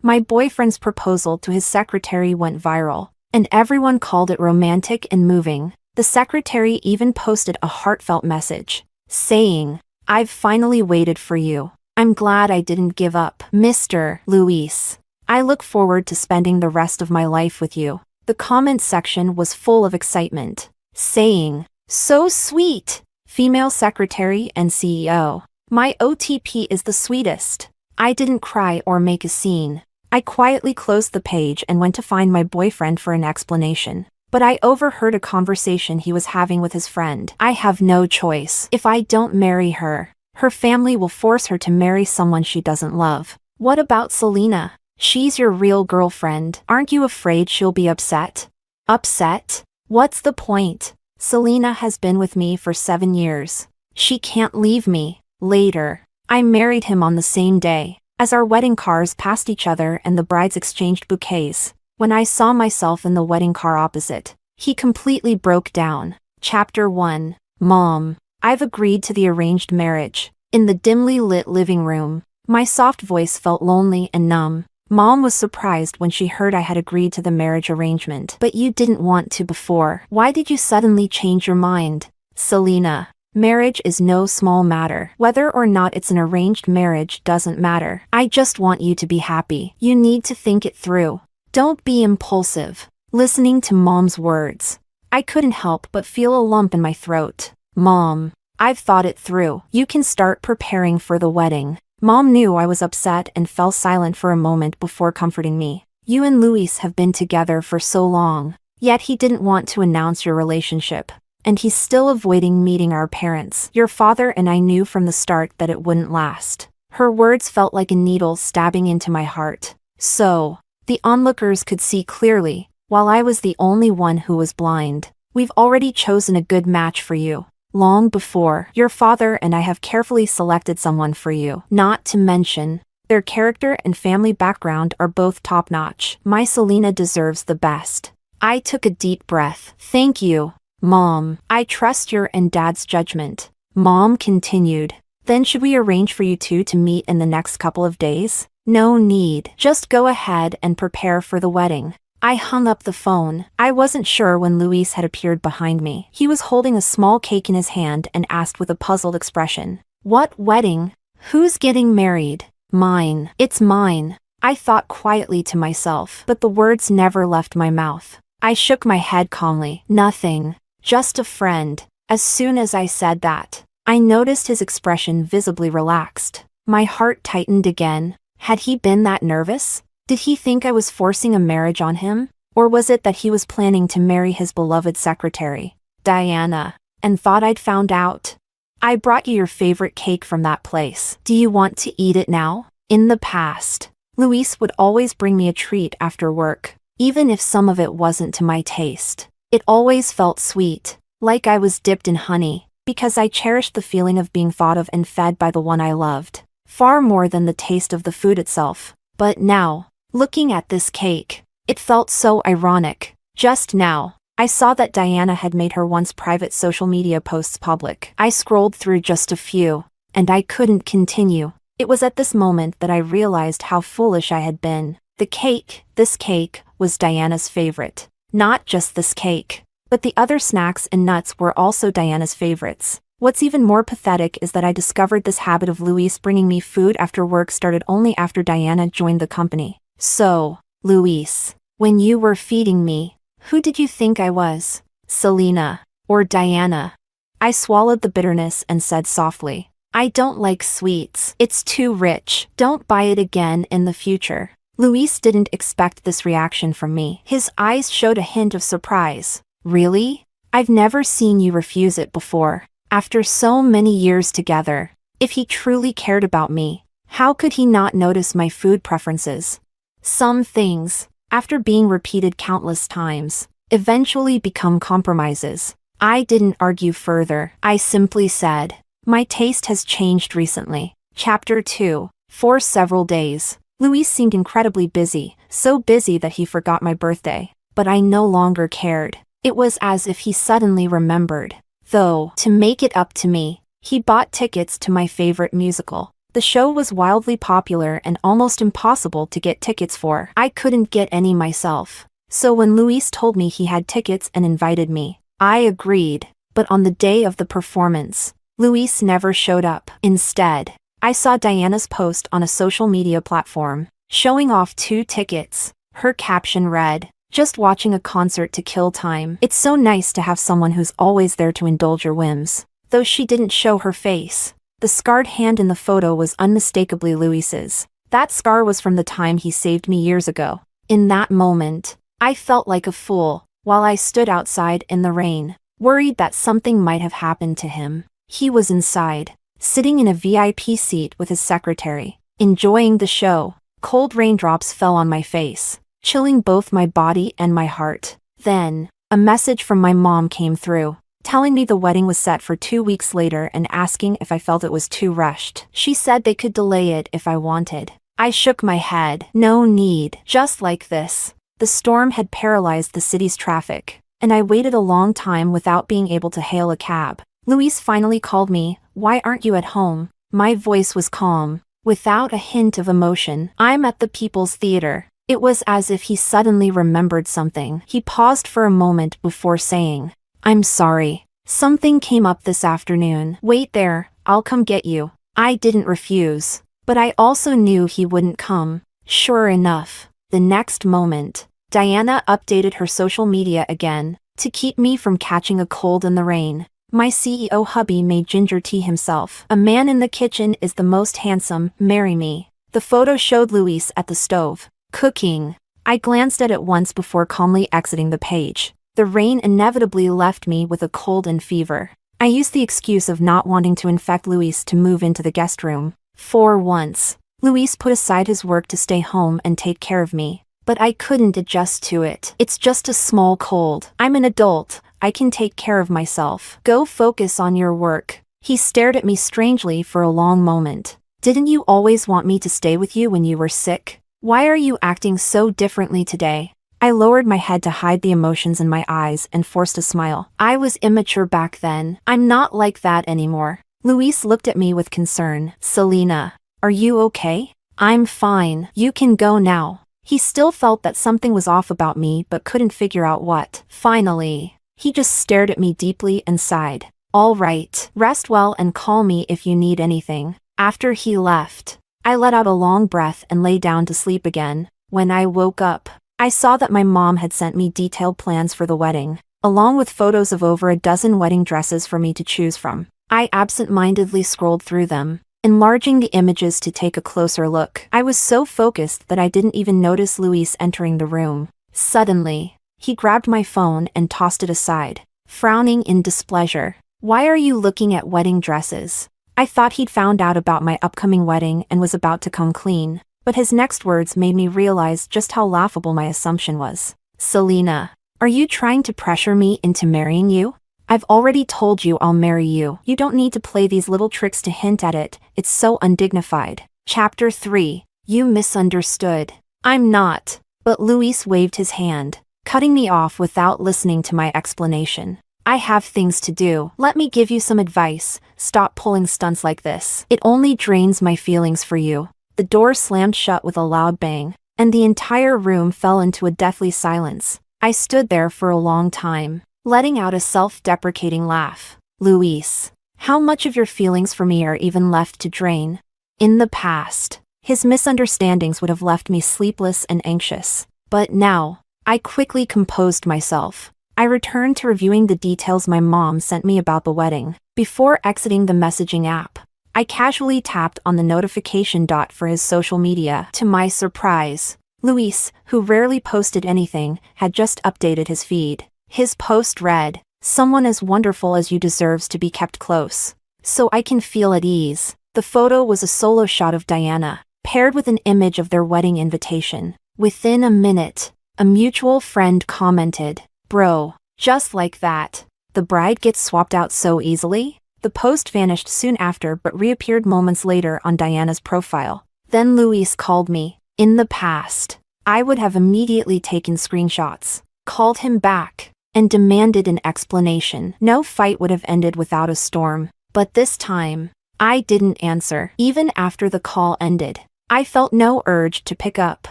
My boyfriend's proposal to his secretary went viral, and everyone called it romantic and moving. The secretary even posted a heartfelt message, saying, "I've finally waited for you. I'm glad I didn't give up, Mr. Luis. I look forward to spending the rest of my life with you." The comment section was full of excitement, saying, "So sweet, female secretary and CEO. My OTP is the sweetest." I didn't cry or make a scene. I quietly closed the page and went to find my boyfriend for an explanation. But I overheard a conversation he was having with his friend. "I have no choice. If I don't marry her, her family will force her to marry someone she doesn't love. What about Selena? She's your real girlfriend. Aren't you afraid she'll be upset?" "Upset? What's the point? Selena has been with me for 7 years. She can't leave me." Later, I married him on the same day. As our wedding cars passed each other and the brides exchanged bouquets, when I saw myself in the wedding car opposite, he completely broke down. Chapter 1. Mom, I've agreed to the arranged marriage. In the dimly lit living room, my soft voice felt lonely and numb. Mom was surprised when she heard I had agreed to the marriage arrangement. "But you didn't want to before. Why did you suddenly change your mind?" "Selena, marriage is no small matter. Whether or not it's an arranged marriage doesn't matter. I just want you to be happy. You need to think it through. Don't be impulsive." Listening to Mom's words, I couldn't help but feel a lump in my throat. "Mom, I've thought it through. You can start preparing for the wedding. Mom knew I was upset and fell silent for a moment before comforting me. You and Luis have been together for so long, yet he didn't want to announce your relationship. And he's still avoiding meeting our parents. Your father and I knew from the start that it wouldn't last. Her words felt like a needle stabbing into my heart. So, the onlookers could see clearly, while I was the only one who was blind. We've already chosen a good match for you. Long before, your father and I have carefully selected someone for you. Not to mention, their character and family background are both top-notch. My Selena deserves the best. I took a deep breath. Thank you, Mom. I trust your and Dad's judgment. Mom continued. Then should we arrange for you two to meet in the next couple of days? No need. Just go ahead and prepare for the wedding. I hung up the phone. I wasn't sure when Luis had appeared behind me. He was holding a small cake in his hand and asked with a puzzled expression. What wedding? Who's getting married? Mine. It's mine. I thought quietly to myself, but the words never left my mouth. I shook my head calmly. Nothing. Just a friend. As soon as I said that, I noticed his expression visibly relaxed. My heart tightened again. Had he been that nervous? Did he think I was forcing a marriage on him? Or was it that he was planning to marry his beloved secretary, Diana, and thought I'd found out? I brought you your favorite cake from that place. Do you want to eat it now? In the past, Luis would always bring me a treat after work, even if some of it wasn't to my taste. It always felt sweet, like I was dipped in honey, because I cherished the feeling of being thought of and fed by the one I loved, far more than the taste of the food itself. But now, looking at this cake, it felt so ironic. Just now, I saw that Diana had made her once private social media posts public. I scrolled through just a few, and I couldn't continue. It was at this moment that I realized how foolish I had been. This cake, was Diana's favorite. Not just this cake, but the other snacks and nuts were also Diana's favorites. What's even more pathetic is that I discovered this habit of Luis bringing me food after work started only after Diana joined the company. So, Luis, when you were feeding me, who did you think I was? Selena, or Diana? I swallowed the bitterness and said softly, I don't like sweets. It's too rich. Don't buy it again in the future. Luis didn't expect this reaction from me. His eyes showed a hint of surprise. Really? I've never seen you refuse it before. After so many years together, if he truly cared about me, how could he not notice my food preferences? Some things, after being repeated countless times, eventually become compromises. I didn't argue further. I simply said, my taste has changed recently. Chapter 2. For several days, Luis seemed incredibly busy, so busy that he forgot my birthday. But I no longer cared. It was as if he suddenly remembered. Though, to make it up to me, he bought tickets to my favorite musical. The show was wildly popular and almost impossible to get tickets for. I couldn't get any myself. So when Luis told me he had tickets and invited me, I agreed. But on the day of the performance, Luis never showed up. Instead, I saw Diana's post on a social media platform, showing off 2 tickets. Her caption read, just watching a concert to kill time. It's so nice to have someone who's always there to indulge your whims. Though she didn't show her face, the scarred hand in the photo was unmistakably Luis's. That scar was from the time he saved me years ago. In that moment, I felt like a fool, while I stood outside in the rain, worried that something might have happened to him. He was inside, sitting in a VIP seat with his secretary, enjoying the show. Cold raindrops fell on my face, chilling both my body and my heart. Then, a message from my mom came through, telling me the wedding was set for 2 weeks later and asking if I felt it was too rushed. She said they could delay it if I wanted. I shook my head. No need. Just like this. The storm had paralyzed the city's traffic, and I waited a long time without being able to hail a cab. Luis finally called me. Why aren't you at home? My voice was calm, without a hint of emotion. I'm at the People's Theater. It was as if he suddenly remembered something. He paused for a moment before saying, I'm sorry. Something came up this afternoon. Wait there, I'll come get you. I didn't refuse, but I also knew he wouldn't come. Sure enough, the next moment, Diana updated her social media again, to keep me from catching a cold in the rain. My CEO hubby made ginger tea himself. A man in the kitchen is the most handsome, marry me. The photo showed Luis at the stove, cooking. I glanced at it once before calmly exiting the page. The rain inevitably left me with a cold and fever. I used the excuse of not wanting to infect Luis to move into the guest room. For once, Luis put aside his work to stay home and take care of me. But I couldn't adjust to it. It's just a small cold. I'm an adult. I can take care of myself. Go focus on your work. He stared at me strangely for a long moment. Didn't you always want me to stay with you when you were sick? Why are you acting so differently today? I lowered my head to hide the emotions in my eyes and forced a smile. I was immature back then. I'm not like that anymore. Luis looked at me with concern. Selena, are you okay? I'm fine. You can go now. He still felt that something was off about me but couldn't figure out what. Finally, he just stared at me deeply and sighed. All right, rest well and call me if you need anything. After he left, I let out a long breath and lay down to sleep again. When I woke up, I saw that my mom had sent me detailed plans for the wedding, along with photos of over a dozen wedding dresses for me to choose from. I absent-mindedly scrolled through them, enlarging the images to take a closer look. I was so focused that I didn't even notice Luis entering the room. Suddenly, he grabbed my phone and tossed it aside, frowning in displeasure. Why are you looking at wedding dresses? I thought he'd found out about my upcoming wedding and was about to come clean, but his next words made me realize just how laughable my assumption was. Selena, are you trying to pressure me into marrying you? I've already told you I'll marry you. You don't need to play these little tricks to hint at it. It's so undignified. Chapter 3. You misunderstood. I'm not. But Luis waved his hand, cutting me off without listening to my explanation. I have things to do. Let me give you some advice. Stop pulling stunts like this. It only drains my feelings for you. The door slammed shut with a loud bang, and the entire room fell into a deathly silence. I stood there for a long time, letting out a self-deprecating laugh. Luis, how much of your feelings for me are even left to drain? In the past, his misunderstandings would have left me sleepless and anxious. But now, I quickly composed myself. I returned to reviewing the details my mom sent me about the wedding. Before exiting the messaging app, I casually tapped on the notification dot for his social media. To my surprise, Luis, who rarely posted anything, had just updated his feed. His post read, "Someone as wonderful as you deserves to be kept close, so I can feel at ease." The photo was a solo shot of Diana, paired with an image of their wedding invitation. Within a minute, a mutual friend commented, "Bro, just like that. The bride gets swapped out so easily?" The post vanished soon after but reappeared moments later on Diana's profile. Then Luis called me. In the past, I would have immediately taken screenshots, called him back, and demanded an explanation. No fight would have ended without a storm. But this time, I didn't answer. Even after the call ended, I felt no urge to pick up.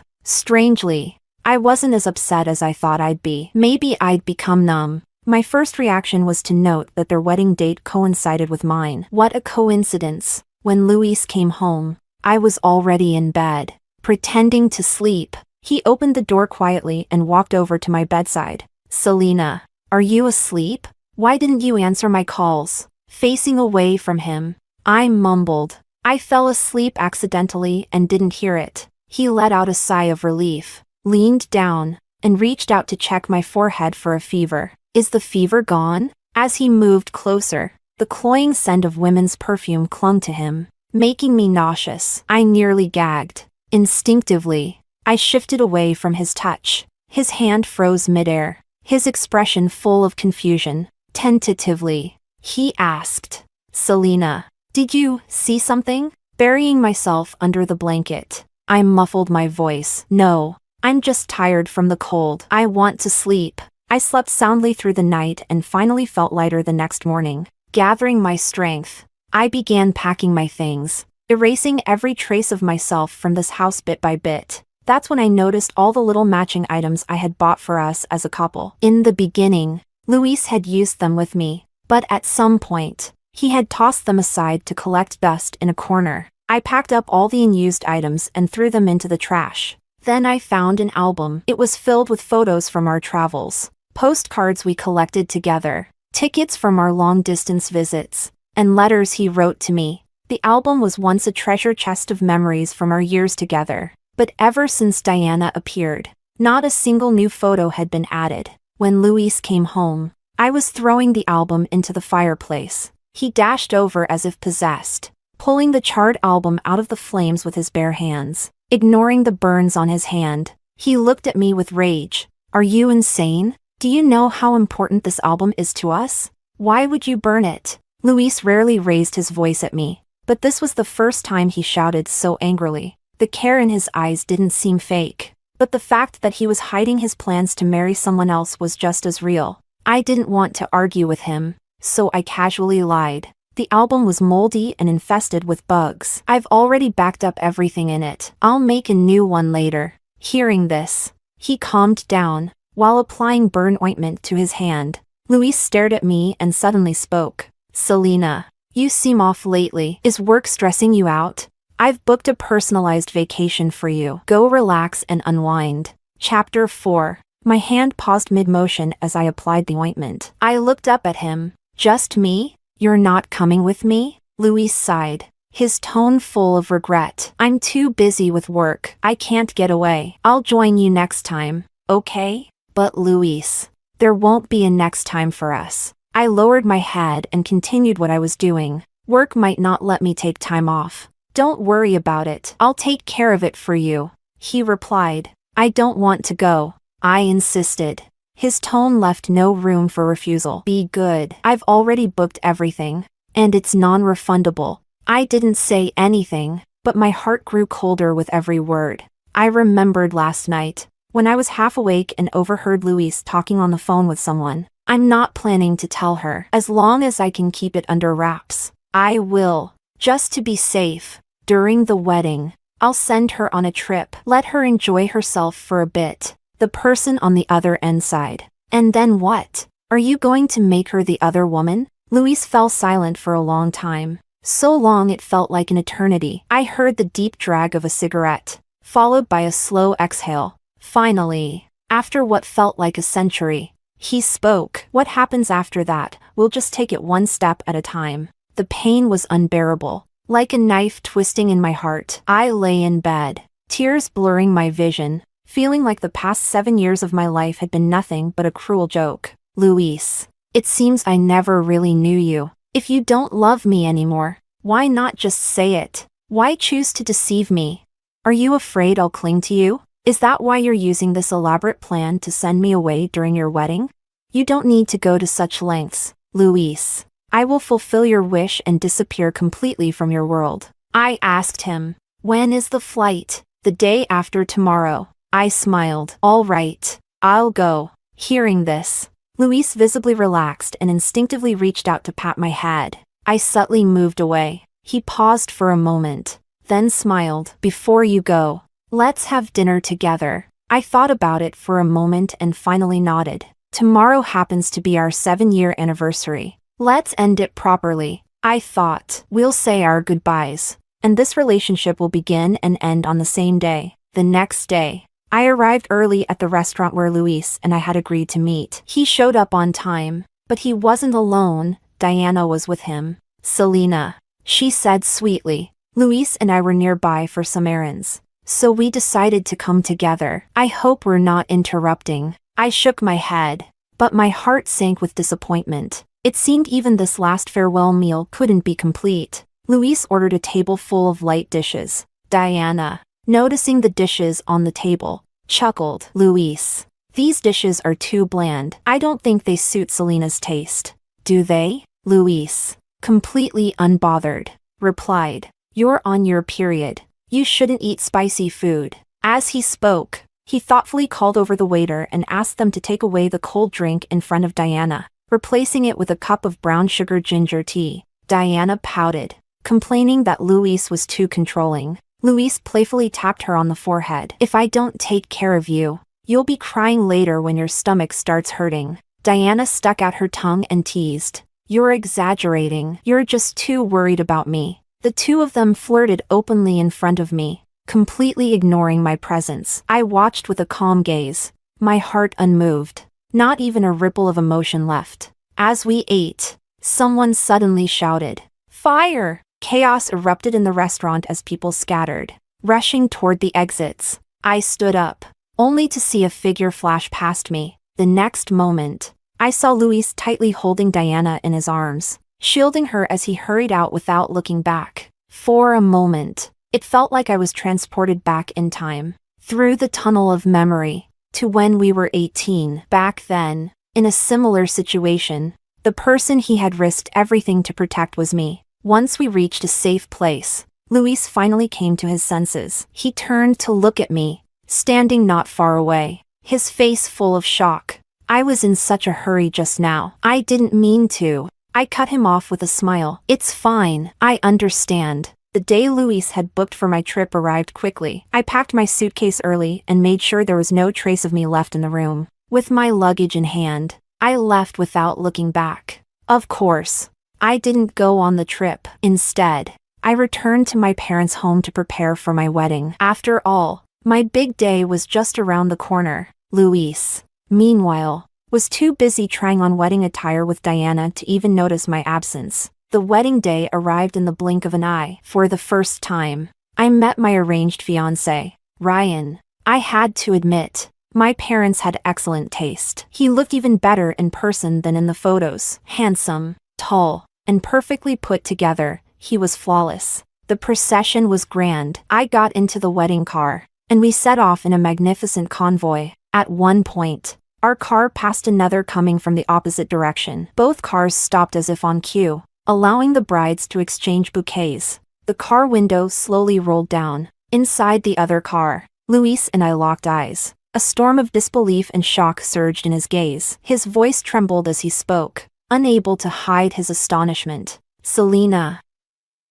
Strangely, I wasn't as upset as I thought I'd be. Maybe I'd become numb. My first reaction was to note that their wedding date coincided with mine. What a coincidence. When Luis came home, I was already in bed, pretending to sleep. He opened the door quietly and walked over to my bedside. "Selena, are you asleep? Why didn't you answer my calls?" Facing away from him, I mumbled. I fell asleep accidentally and didn't hear it. He let out a sigh of relief, leaned down, and reached out to check my forehead for a fever. Is the fever gone? As he moved closer, the cloying scent of women's perfume clung to him, making me nauseous. I nearly gagged. Instinctively, I shifted away from his touch. His hand froze midair, his expression full of confusion. Tentatively, he asked, "Selena, did you see something?" Burying myself under the blanket, I muffled my voice. "No, I'm just tired from the cold. I want to sleep." I slept soundly through the night and finally felt lighter the next morning. Gathering my strength, I began packing my things, erasing every trace of myself from this house bit by bit. That's when I noticed all the little matching items I had bought for us as a couple. In the beginning, Luis had used them with me, but at some point, he had tossed them aside to collect dust in a corner. I packed up all the unused items and threw them into the trash. Then I found an album. It was filled with photos from our travels, postcards we collected together, tickets from our long-distance visits, and letters he wrote to me. The album was once a treasure chest of memories from our years together. But ever since Diana appeared, not a single new photo had been added. When Luis came home, I was throwing the album into the fireplace. He dashed over as if possessed, pulling the charred album out of the flames with his bare hands, ignoring the burns on his hand. He looked at me with rage. Are you insane? Do you know how important this album is to us? Why would you burn it? Luis rarely raised his voice at me, but this was the first time he shouted so angrily. The care in his eyes didn't seem fake, but the fact that he was hiding his plans to marry someone else was just as real. I didn't want to argue with him, so I casually lied. The album was moldy and infested with bugs. I've already backed up everything in it. I'll make a new one later. Hearing this, he calmed down, while applying burn ointment to his hand. Luis stared at me and suddenly spoke. Selena, you seem off lately. Is work stressing you out? I've booked a personalized vacation for you. Go relax and unwind. Chapter 4. My hand paused mid-motion as I applied the ointment. I looked up at him. Just me? You're not coming with me? Luis sighed, his tone full of regret. I'm too busy with work. I can't get away. I'll join you next time, okay? But Luis, there won't be a next time for us. I lowered my head and continued what I was doing. Work might not let me take time off. Don't worry about it. I'll take care of it for you, he replied. I don't want to go, I insisted. His tone left no room for refusal. Be good. I've already booked everything, and it's non-refundable. I didn't say anything, but my heart grew colder with every word. I remembered last night, when I was half awake and overheard Luis talking on the phone with someone. I'm not planning to tell her. As long as I can keep it under wraps, I will. Just to be safe. During the wedding, I'll send her on a trip. Let her enjoy herself for a bit. The person on the other end sighed. And then what? Are you going to make her the other woman? Luis fell silent for a long time. So long it felt like an eternity. I heard the deep drag of a cigarette, followed by a slow exhale. Finally, after what felt like a century, he spoke. What happens after that? We'll just take it one step at a time. The pain was unbearable, like a knife twisting in my heart. I lay in bed, tears blurring my vision, feeling like the past 7 years of my life had been nothing but a cruel joke. Luis, it seems I never really knew you. If you don't love me anymore, why not just say it? Why choose to deceive me? Are you afraid I'll cling to you? Is that why you're using this elaborate plan to send me away during your wedding? You don't need to go to such lengths, Luis. I will fulfill your wish and disappear completely from your world. I asked him, when is the flight? The day after tomorrow. I smiled. All right, I'll go. Hearing this, Luis visibly relaxed and instinctively reached out to pat my head. I subtly moved away. He paused for a moment, then smiled. Before you go, let's have dinner together. I thought about it for a moment and finally nodded. Tomorrow happens to be our 7-year anniversary. Let's end it properly. I thought. We'll say our goodbyes, and this relationship will begin and end on the same day. The next day, I arrived early at the restaurant where Luis and I had agreed to meet. He showed up on time, but he wasn't alone. Diana was with him. Selena, she said sweetly. Luis and I were nearby for some errands, so we decided to come together. I hope we're not interrupting. I shook my head, but my heart sank with disappointment. It seemed even this last farewell meal couldn't be complete. Luis ordered a table full of light dishes. Diana, noticing the dishes on the table, chuckled. Luis, these dishes are too bland. I don't think they suit Selena's taste. Do they? Luis, completely unbothered, replied. You're on your period. You shouldn't eat spicy food. As he spoke, he thoughtfully called over the waiter and asked them to take away the cold drink in front of Diana, replacing it with a cup of brown sugar ginger tea. Diana pouted, complaining that Luis was too controlling. Luis playfully tapped her on the forehead. If I don't take care of you, you'll be crying later when your stomach starts hurting. Diana stuck out her tongue and teased. You're exaggerating. You're just too worried about me. The two of them flirted openly in front of me, completely ignoring my presence. I watched with a calm gaze, my heart unmoved. Not even a ripple of emotion left. As we ate, someone suddenly shouted, "Fire!" Chaos erupted in the restaurant as people scattered, rushing toward the exits. I stood up, only to see a figure flash past me. The next moment, I saw Luis tightly holding Diana in his arms, shielding her as he hurried out without looking back. For a moment, it felt like I was transported back in time, through the tunnel of memory, to when we were 18. Back then, in a similar situation, the person he had risked everything to protect was me. Once we reached a safe place, Luis finally came to his senses. He turned to look at me, standing not far away, his face full of shock. I was in such a hurry just now. I didn't mean to. I cut him off with a smile. It's fine, I understand. The day Luis had booked for my trip arrived quickly. I packed my suitcase early and made sure there was no trace of me left in the room. With my luggage in hand, I left without looking back. Of course, I didn't go on the trip. Instead, I returned to my parents' home to prepare for my wedding. After all, my big day was just around the corner. Luis, meanwhile, was too busy trying on wedding attire with Diana to even notice my absence. The wedding day arrived in the blink of an eye. For the first time, I met my arranged fiancé, Ryan. I had to admit, my parents had excellent taste. He looked even better in person than in the photos. Handsome, tall, and perfectly put together, he was flawless. The procession was grand. I got into the wedding car, and we set off in a magnificent convoy. At one point, our car passed another coming from the opposite direction. Both cars stopped as if on cue, allowing the brides to exchange bouquets. The car window slowly rolled down. Inside the other car, Luis and I locked eyes. A storm of disbelief and shock surged in his gaze. His voice trembled as he spoke, unable to hide his astonishment. "Selena.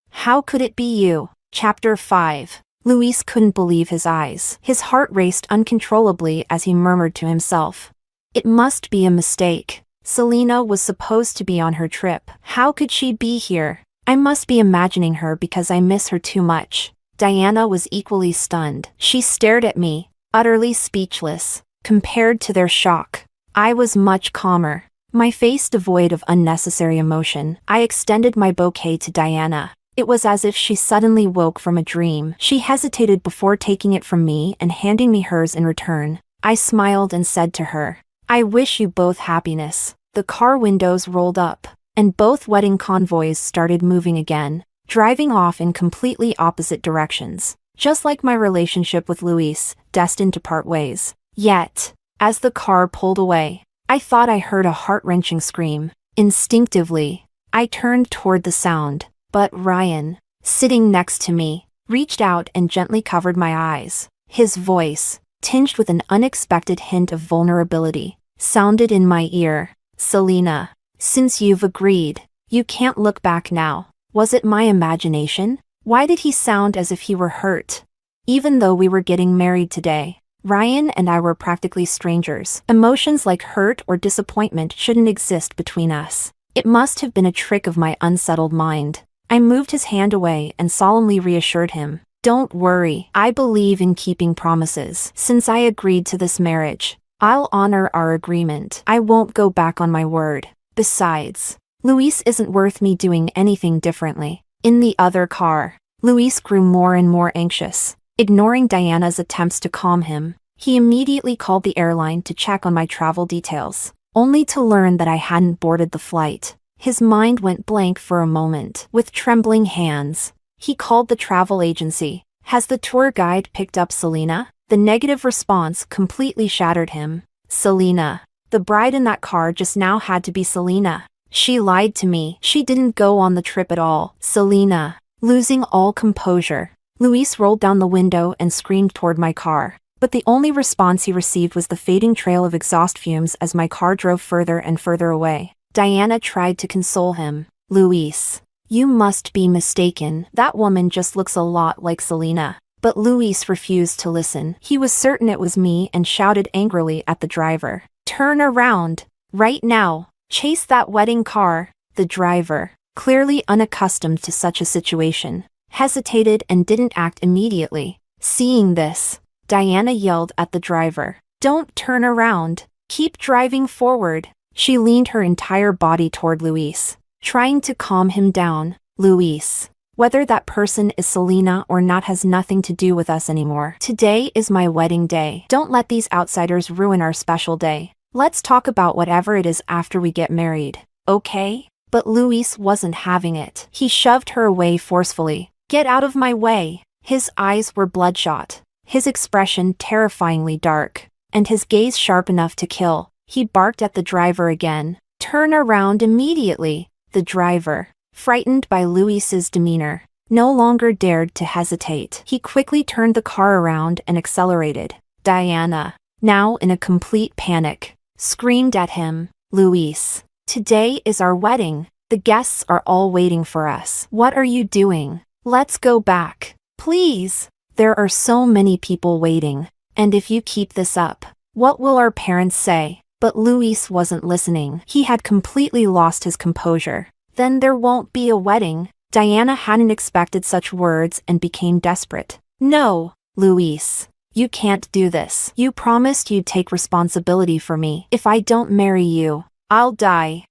How could it be you?" Chapter 5. Luis couldn't believe his eyes. His heart raced uncontrollably as he murmured to himself, "It must be a mistake. Selena was supposed to be on her trip. How could she be here? I must be imagining her because I miss her too much." Diana was equally stunned. She stared at me, utterly speechless. Compared to their shock, I was much calmer, my face devoid of unnecessary emotion. I extended my bouquet to Diana. It was as if she suddenly woke from a dream. She hesitated before taking it from me and handing me hers in return. I smiled and said to her, "I wish you both happiness." The car windows rolled up, and both wedding convoys started moving again, driving off in completely opposite directions. Just like my relationship with Luis, destined to part ways. Yet, as the car pulled away, I thought I heard a heart-wrenching scream. Instinctively, I turned toward the sound, but Ryan, sitting next to me, reached out and gently covered my eyes. His voice, tinged with an unexpected hint of vulnerability, sounded in my ear. "Selena, since you've agreed, you can't look back now." Was it my imagination? Why did he sound as if he were hurt? Even though we were getting married today, Ryan and I were practically strangers. Emotions like hurt or disappointment shouldn't exist between us. It must have been a trick of my unsettled mind. I moved his hand away and solemnly reassured him, "Don't worry, I believe in keeping promises. Since I agreed to this marriage, I'll honor our agreement. I won't go back on my word. Besides, Luis isn't worth me doing anything differently." In the other car, Luis grew more and more anxious. Ignoring Diana's attempts to calm him, he immediately called the airline to check on my travel details, only to learn that I hadn't boarded the flight. His mind went blank for a moment. With trembling hands, he called the travel agency. "Has the tour guide picked up Selena?" The negative response completely shattered him. "Selena. The bride in that car just now had to be Selena. She lied to me. She didn't go on the trip at all." Selena. Losing all composure, Luis rolled down the window and screamed toward my car. But the only response he received was the fading trail of exhaust fumes as my car drove further and further away. Diana tried to console him. "Luis, you must be mistaken. That woman just looks a lot like Selena." But Luis refused to listen. He was certain it was me and shouted angrily at the driver, "Turn around, right now. Chase that wedding car." The driver, clearly unaccustomed to such a situation, hesitated and didn't act immediately. Seeing this, Diana yelled at the driver, "Don't turn around. Keep driving forward." She leaned her entire body toward Luis, trying to calm him down. Luis, whether that person is Selena or not has nothing to do with us anymore. Today is my wedding day. Don't let these outsiders ruin our special day. Let's talk about whatever it is after we get married, okay? But Luis wasn't having it. He shoved her away forcefully. Get out of my way. His eyes were bloodshot, his expression terrifyingly dark, and his gaze sharp enough to kill. He barked at the driver again. Turn around immediately. The driver, frightened by Luis's demeanor, no longer dared to hesitate. He quickly turned the car around and accelerated. Diana, now in a complete panic, screamed at him. Luis, today is our wedding. The guests are all waiting for us. What are you doing? Let's go back. Please. There are so many people waiting. And if you keep this up, what will our parents say? But Luis wasn't listening. He had completely lost his composure. Then there won't be a wedding. Diana hadn't expected such words and became desperate. No, Luis. You can't do this. You promised you'd take responsibility for me. If I don't marry you, I'll die.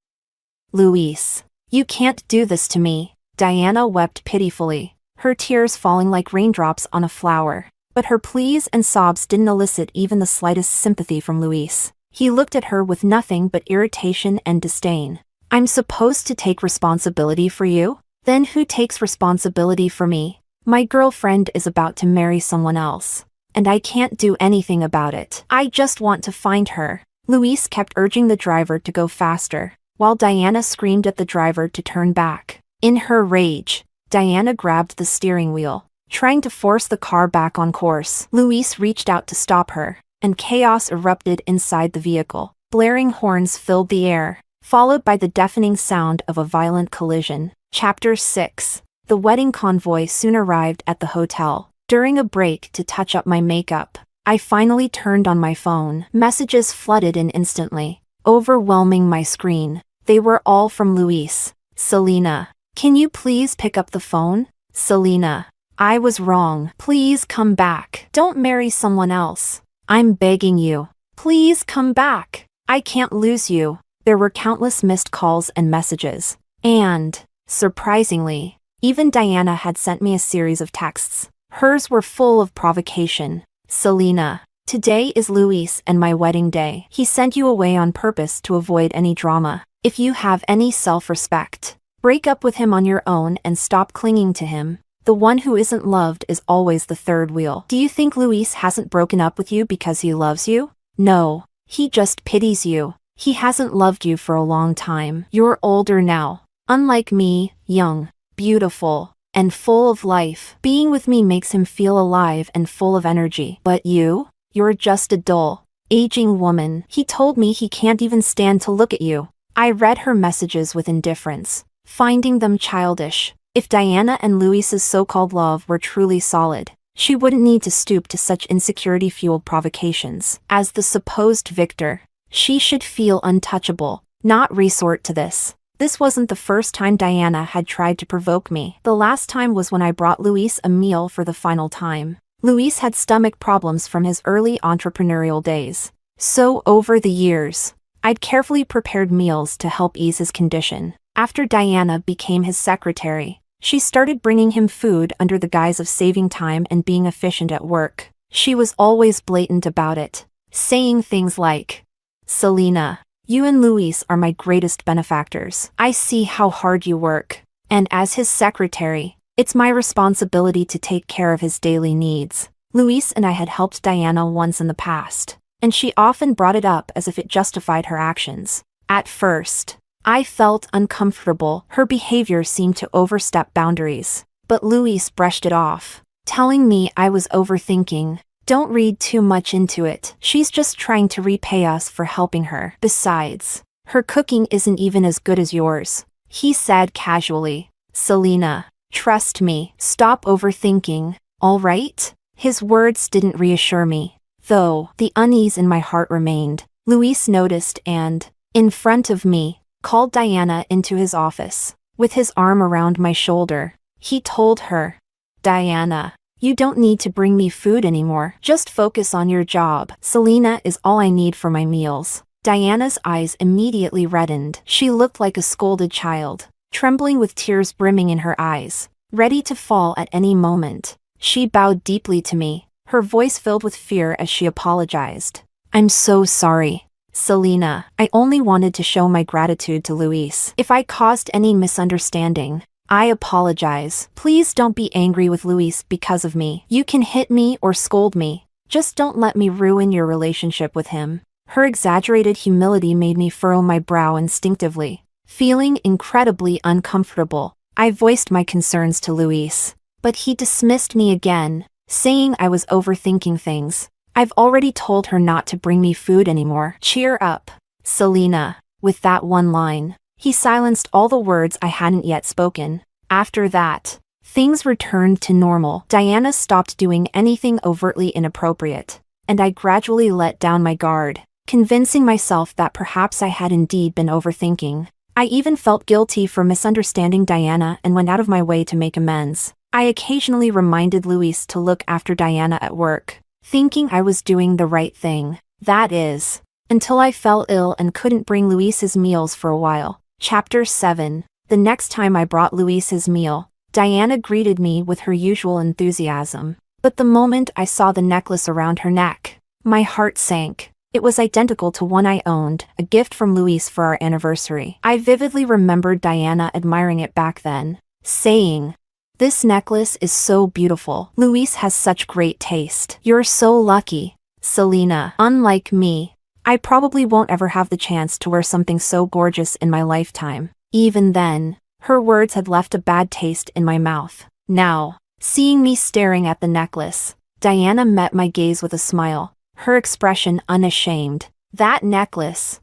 Luis, you can't do this to me. Diana wept pitifully, her tears falling like raindrops on a flower. But her pleas and sobs didn't elicit even the slightest sympathy from Luis. He looked at her with nothing but irritation and disdain. I'm supposed to take responsibility for you? Then who takes responsibility for me? My girlfriend is about to marry someone else, and I can't do anything about it. I just want to find her. Luis kept urging the driver to go faster, while Diana screamed at the driver to turn back. In her rage, Diana grabbed the steering wheel, trying to force the car back on course. Luis reached out to stop her, and chaos erupted inside the vehicle. Blaring horns filled the air, followed by the deafening sound of a violent collision. Chapter 6. The wedding convoy soon arrived at the hotel. During a break to touch up my makeup, I finally turned on my phone. Messages flooded in instantly, overwhelming my screen. They were all from Luis. Selena, can you please pick up the phone? Selena, I was wrong. Please come back. Don't marry someone else. I'm begging you. Please come back. I can't lose you. There were countless missed calls and messages. And, surprisingly, even Diana had sent me a series of texts. Hers were full of provocation. Selena, today is Luis and my wedding day. He sent you away on purpose to avoid any drama. If you have any self-respect, break up with him on your own and stop clinging to him. The one who isn't loved is always the third wheel. Do you think Luis hasn't broken up with you because he loves you? No, he just pities you. He hasn't loved you for a long time. You're older now. Unlike me, young, beautiful, and full of life. Being with me makes him feel alive and full of energy. But you're just a dull, aging woman. He told me he can't even stand to look at you. I read her messages with indifference, finding them childish. If Diana and Luis's so-called love were truly solid, she wouldn't need to stoop to such insecurity-fueled provocations. As the supposed victor, she should feel untouchable, not resort to this. This wasn't the first time Diana had tried to provoke me. The last time was when I brought Luis a meal for the final time. Luis had stomach problems from his early entrepreneurial days. So over the years, I'd carefully prepared meals to help ease his condition. After Diana became his secretary, she started bringing him food under the guise of saving time and being efficient at work. She was always blatant about it, saying things like, Selena, you and Luis are my greatest benefactors. I see how hard you work, and as his secretary, it's my responsibility to take care of his daily needs. Luis and I had helped Diana once in the past, and she often brought it up as if it justified her actions. At first, I felt uncomfortable. Her behavior seemed to overstep boundaries. But Luis brushed it off, telling me I was overthinking. Don't read too much into it. She's just trying to repay us for helping her. Besides, her cooking isn't even as good as yours. He said casually. Selena, trust me. Stop overthinking, all right? His words didn't reassure me, though the unease in my heart remained. Luis noticed and, in front of me, called Diana into his office. With his arm around my shoulder, he told her, Diana, you don't need to bring me food anymore. Just focus on your job. Selena is all I need for my meals. Diana's eyes immediately reddened. She looked like a scolded child, trembling with tears brimming in her eyes, ready to fall at any moment. She bowed deeply to me, her voice filled with fear as she apologized. "I'm so sorry, Selena. I only wanted to show my gratitude to Luis. If I caused any misunderstanding, I apologize. Please don't be angry with Luis because of me. You can hit me or scold me. Just don't let me ruin your relationship with him." Her exaggerated humility made me furrow my brow instinctively. Feeling incredibly uncomfortable, I voiced my concerns to Luis. But he dismissed me again, saying I was overthinking things. "I've already told her not to bring me food anymore. Cheer up, Selena." With that one line, he silenced all the words I hadn't yet spoken. After that, things returned to normal. Diana stopped doing anything overtly inappropriate, and I gradually let down my guard, convincing myself that perhaps I had indeed been overthinking. I even felt guilty for misunderstanding Diana and went out of my way to make amends. I occasionally reminded Luis to look after Diana at work, thinking I was doing the right thing. That is, until I fell ill and couldn't bring Luis his meals for a while. Chapter 7. The next time I brought Luis his meal, Diana greeted me with her usual enthusiasm. But the moment I saw the necklace around her neck, my heart sank. It was identical to one I owned, a gift from Luis for our anniversary. I vividly remembered Diana admiring it back then, saying, "This necklace is so beautiful. Luis has such great taste. You're so lucky, Selena. Unlike me, I probably won't ever have the chance to wear something so gorgeous in my lifetime." Even then, her words had left a bad taste in my mouth. Now, seeing me staring at the necklace, Diana met my gaze with a smile, her expression unashamed. "That necklace,"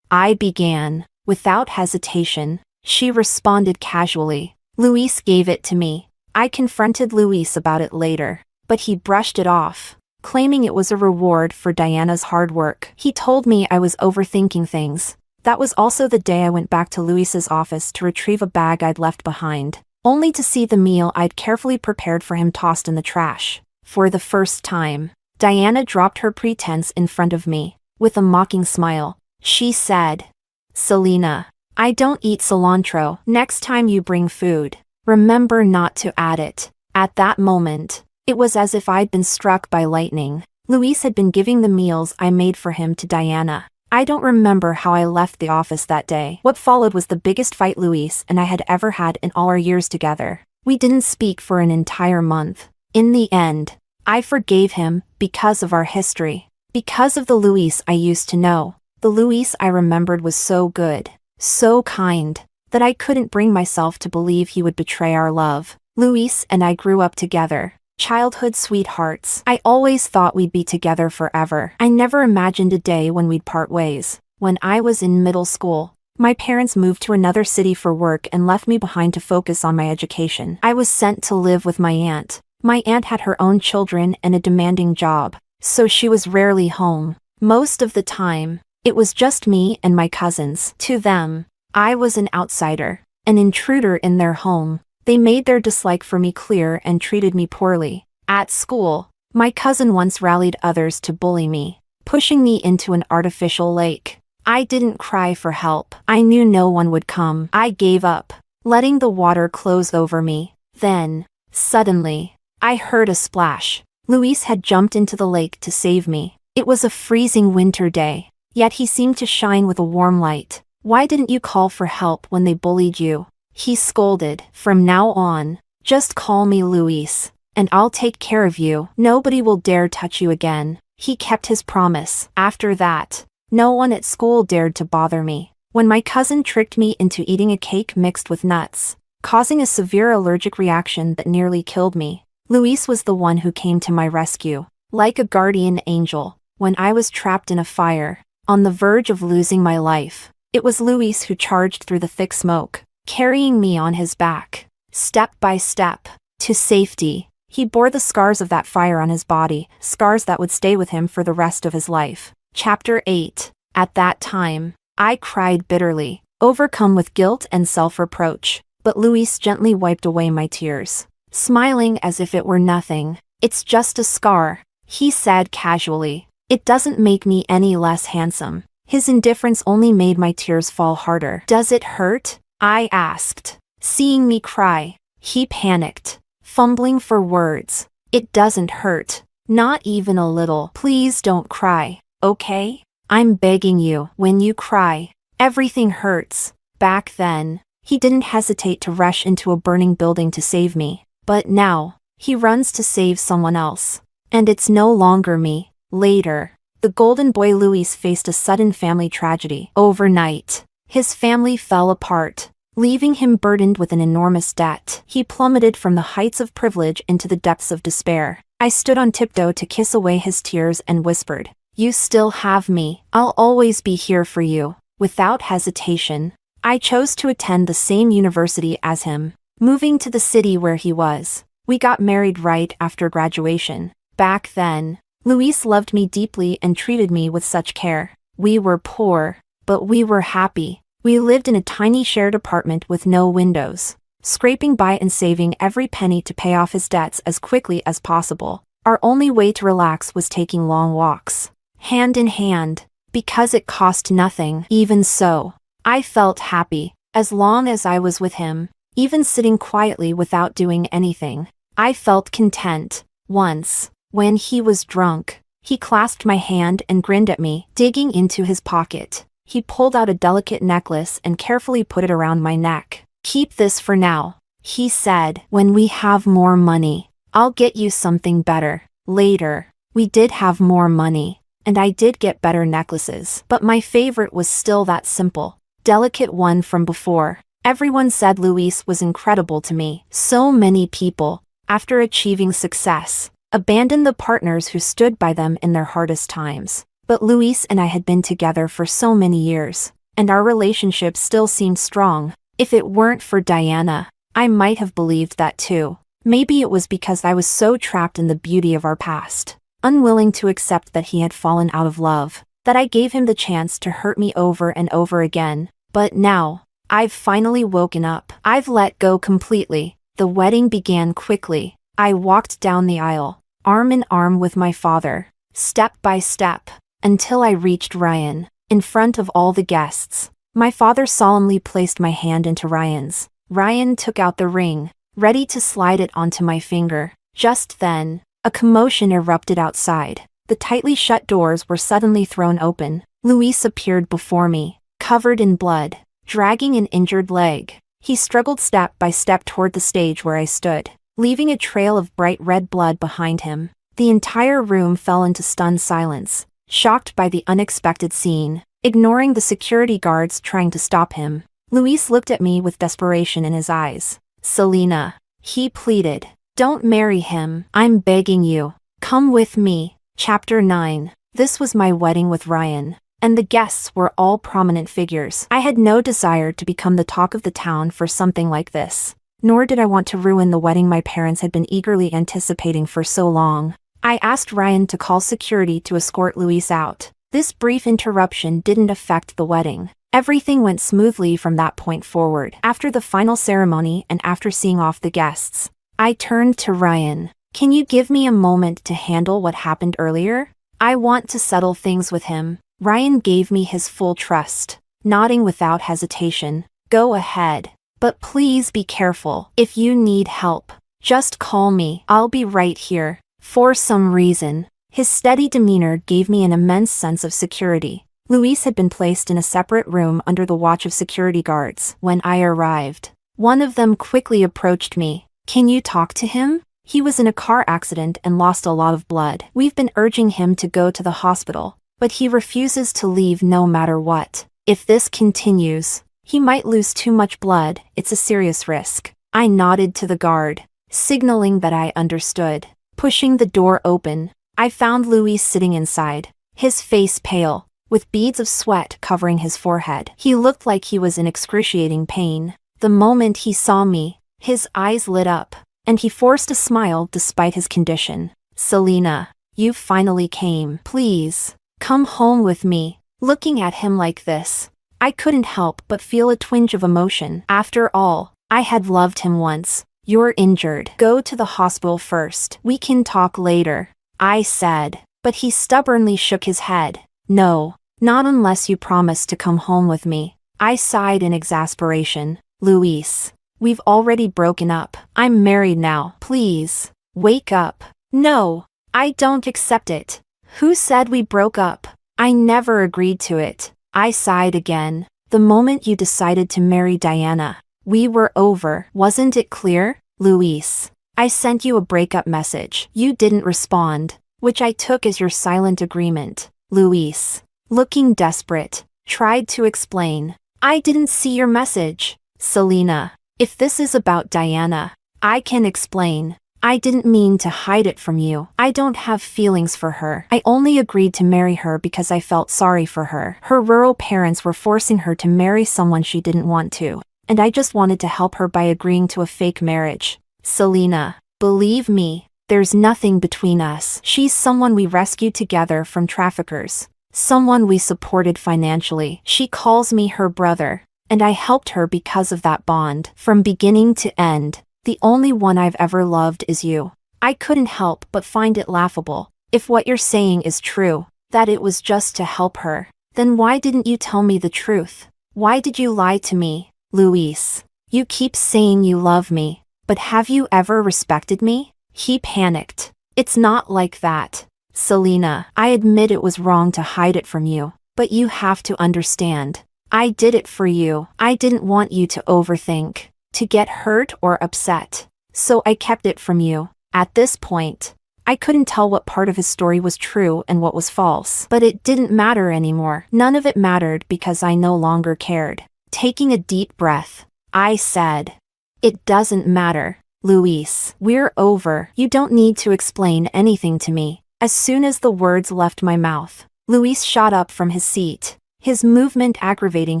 I began. Without hesitation, she responded casually. "Luis gave it to me." I confronted Luis about it later, but he brushed it off, claiming it was a reward for Diana's hard work. He told me I was overthinking things. That was also the day I went back to Luis's office to retrieve a bag I'd left behind, only to see the meal I'd carefully prepared for him tossed in the trash. For the first time, Diana dropped her pretense in front of me. With a mocking smile, she said, "Selena, I don't eat cilantro. Next time you bring food, remember not to add it." At that moment, it was as if I'd been struck by lightning. Luis had been giving the meals I made for him to Diana. I don't remember how I left the office that day. What followed was the biggest fight Luis and I had ever had in all our years together. We didn't speak for an entire month. In the end, I forgave him because of our history. Because of the Luis I used to know. The Luis I remembered was so good, so kind, that I couldn't bring myself to believe he would betray our love. Luis and I grew up together. Childhood sweethearts. I always thought we'd be together forever. I never imagined a day when we'd part ways. When I was in middle school, my parents moved to another city for work and left me behind to focus on my education. I was sent to live with my aunt. My aunt had her own children and a demanding job, so she was rarely home. Most of the time, it was just me and my cousins. To them, I was an outsider, an intruder in their home. They made their dislike for me clear and treated me poorly. At school, my cousin once rallied others to bully me, pushing me into an artificial lake. I didn't cry for help. I knew no one would come. I gave up, letting the water close over me. Then, suddenly, I heard a splash. Luis had jumped into the lake to save me. It was a freezing winter day, yet he seemed to shine with a warm light. "Why didn't you call for help when they bullied you?" he scolded. "From now on, just call me Luis, and I'll take care of you. Nobody will dare touch you again." He kept his promise. After that, no one at school dared to bother me. When my cousin tricked me into eating a cake mixed with nuts, causing a severe allergic reaction that nearly killed me, Luis was the one who came to my rescue. Like a guardian angel, when I was trapped in a fire, on the verge of losing my life, it was Luis who charged through the thick smoke, carrying me on his back, step by step, to safety. He bore the scars of that fire on his body, scars that would stay with him for the rest of his life. Chapter 8. At that time, I cried bitterly, overcome with guilt and self-reproach, but Luis gently wiped away my tears, smiling as if it were nothing. "It's just a scar," he said casually. "It doesn't make me any less handsome." His indifference only made my tears fall harder. "Does it hurt?" I asked. Seeing me cry, he panicked, fumbling for words. "It doesn't hurt. Not even a little. Please don't cry, okay? I'm begging you. When you cry, everything hurts." Back then, he didn't hesitate to rush into a burning building to save me. But now, he runs to save someone else. And it's no longer me. Later, the golden boy Luis faced a sudden family tragedy. Overnight, his family fell apart, leaving him burdened with an enormous debt. He plummeted from the heights of privilege into the depths of despair. I stood on tiptoe to kiss away his tears and whispered, "You still have me. I'll always be here for you." Without hesitation, I chose to attend the same university as him, moving to the city where he was. We got married right after graduation. Back then, Luis loved me deeply and treated me with such care. We were poor, but we were happy. We lived in a tiny shared apartment with no windows, scraping by and saving every penny to pay off his debts as quickly as possible. Our only way to relax was taking long walks, hand in hand, because it cost nothing. Even so, I felt happy, as long as I was with him, even sitting quietly without doing anything. I felt content. Once, when he was drunk, he clasped my hand and grinned at me. Digging into his pocket, he pulled out a delicate necklace and carefully put it around my neck. "Keep this for now," he said. "When we have more money, I'll get you something better." Later, we did have more money, and I did get better necklaces. But my favorite was still that simple, delicate one from before. Everyone said Luis was incredible to me. So many people, after achieving success, abandoned the partners who stood by them in their hardest times. But Luis and I had been together for so many years, and our relationship still seemed strong. If it weren't for Diana, I might have believed that too. Maybe it was because I was so trapped in the beauty of our past, unwilling to accept that he had fallen out of love, that I gave him the chance to hurt me over and over again. But now, I've finally woken up. I've let go completely. The wedding began quickly. I walked down the aisle, arm in arm with my father, step by step, until I reached Ryan. In front of all the guests, my father solemnly placed my hand into Ryan's. Ryan took out the ring, ready to slide it onto my finger. Just then, a commotion erupted outside. The tightly shut doors were suddenly thrown open. Luis appeared before me, covered in blood, dragging an injured leg. He struggled step by step toward the stage where I stood, leaving a trail of bright red blood behind him. The entire room fell into stunned silence, shocked by the unexpected scene, ignoring the security guards trying to stop him. Luis looked at me with desperation in his eyes. "Selena," he pleaded, "don't marry him. I'm begging you. Come with me." Chapter 9. This was my wedding with Ryan, and the guests were all prominent figures. I had no desire to become the talk of the town for something like this, nor did I want to ruin the wedding my parents had been eagerly anticipating for so long. I asked Ryan to call security to escort Luis out. This brief interruption didn't affect the wedding. Everything went smoothly from that point forward. After the final ceremony and after seeing off the guests, I turned to Ryan. "Can you give me a moment to handle what happened earlier? I want to settle things with him." Ryan gave me his full trust, nodding without hesitation. "Go ahead. But please be careful. If you need help, just call me. I'll be right here." For some reason, his steady demeanor gave me an immense sense of security. Luis had been placed in a separate room under the watch of security guards. When I arrived, one of them quickly approached me. "Can you talk to him? He was in a car accident and lost a lot of blood. We've been urging him to go to the hospital, but he refuses to leave no matter what. If this continues, he might lose too much blood. It's a serious risk." I nodded to the guard, signaling that I understood. Pushing the door open, I found Luis sitting inside, his face pale, with beads of sweat covering his forehead. He looked like he was in excruciating pain. The moment he saw me, his eyes lit up, and he forced a smile despite his condition. "Selena, you finally came. Please, come home with me." Looking at him like this, I couldn't help but feel a twinge of emotion. After all, I had loved him once. "You're injured. Go to the hospital first. We can talk later," I said, but he stubbornly shook his head. "No, Not unless you promise to come home with me. I sighed in exasperation. Luis, we've already broken up. I'm married now. Please, wake up. No, I don't accept it. Who said we broke up? I never agreed to it. I sighed again. The moment you decided to marry Diana, we were over. Wasn't it clear, Luis? I sent you a breakup message. You didn't respond, which I took as your silent agreement. Luis, looking desperate, tried to explain. I didn't see your message. Selena, if this is about Diana, I can explain. I didn't mean to hide it from you. I don't have feelings for her. I only agreed to marry her because I felt sorry for her. Her rural parents were forcing her to marry someone she didn't want to, and I just wanted to help her by agreeing to a fake marriage. Selena, believe me, there's nothing between us. She's someone we rescued together from traffickers. Someone we supported financially. She calls me her brother, and I helped her because of that bond. From beginning to end, the only one I've ever loved is you. I couldn't help but find it laughable. If what you're saying is true, that it was just to help her, then why didn't you tell me the truth? Why did you lie to me, Luis? You keep saying you love me, but have you ever respected me? He panicked. It's not like that. Selena, I admit it was wrong to hide it from you, but you have to understand. I did it for you. I didn't want you to overthink, to get hurt or upset. So I kept it from you. At this point, I couldn't tell what part of his story was true and what was false. But it didn't matter anymore. None of it mattered because I no longer cared. Taking a deep breath, I said, "It doesn't matter, Luis. We're over. You don't need to explain anything to me." As soon as the words left my mouth, Luis shot up from his seat, his movement aggravating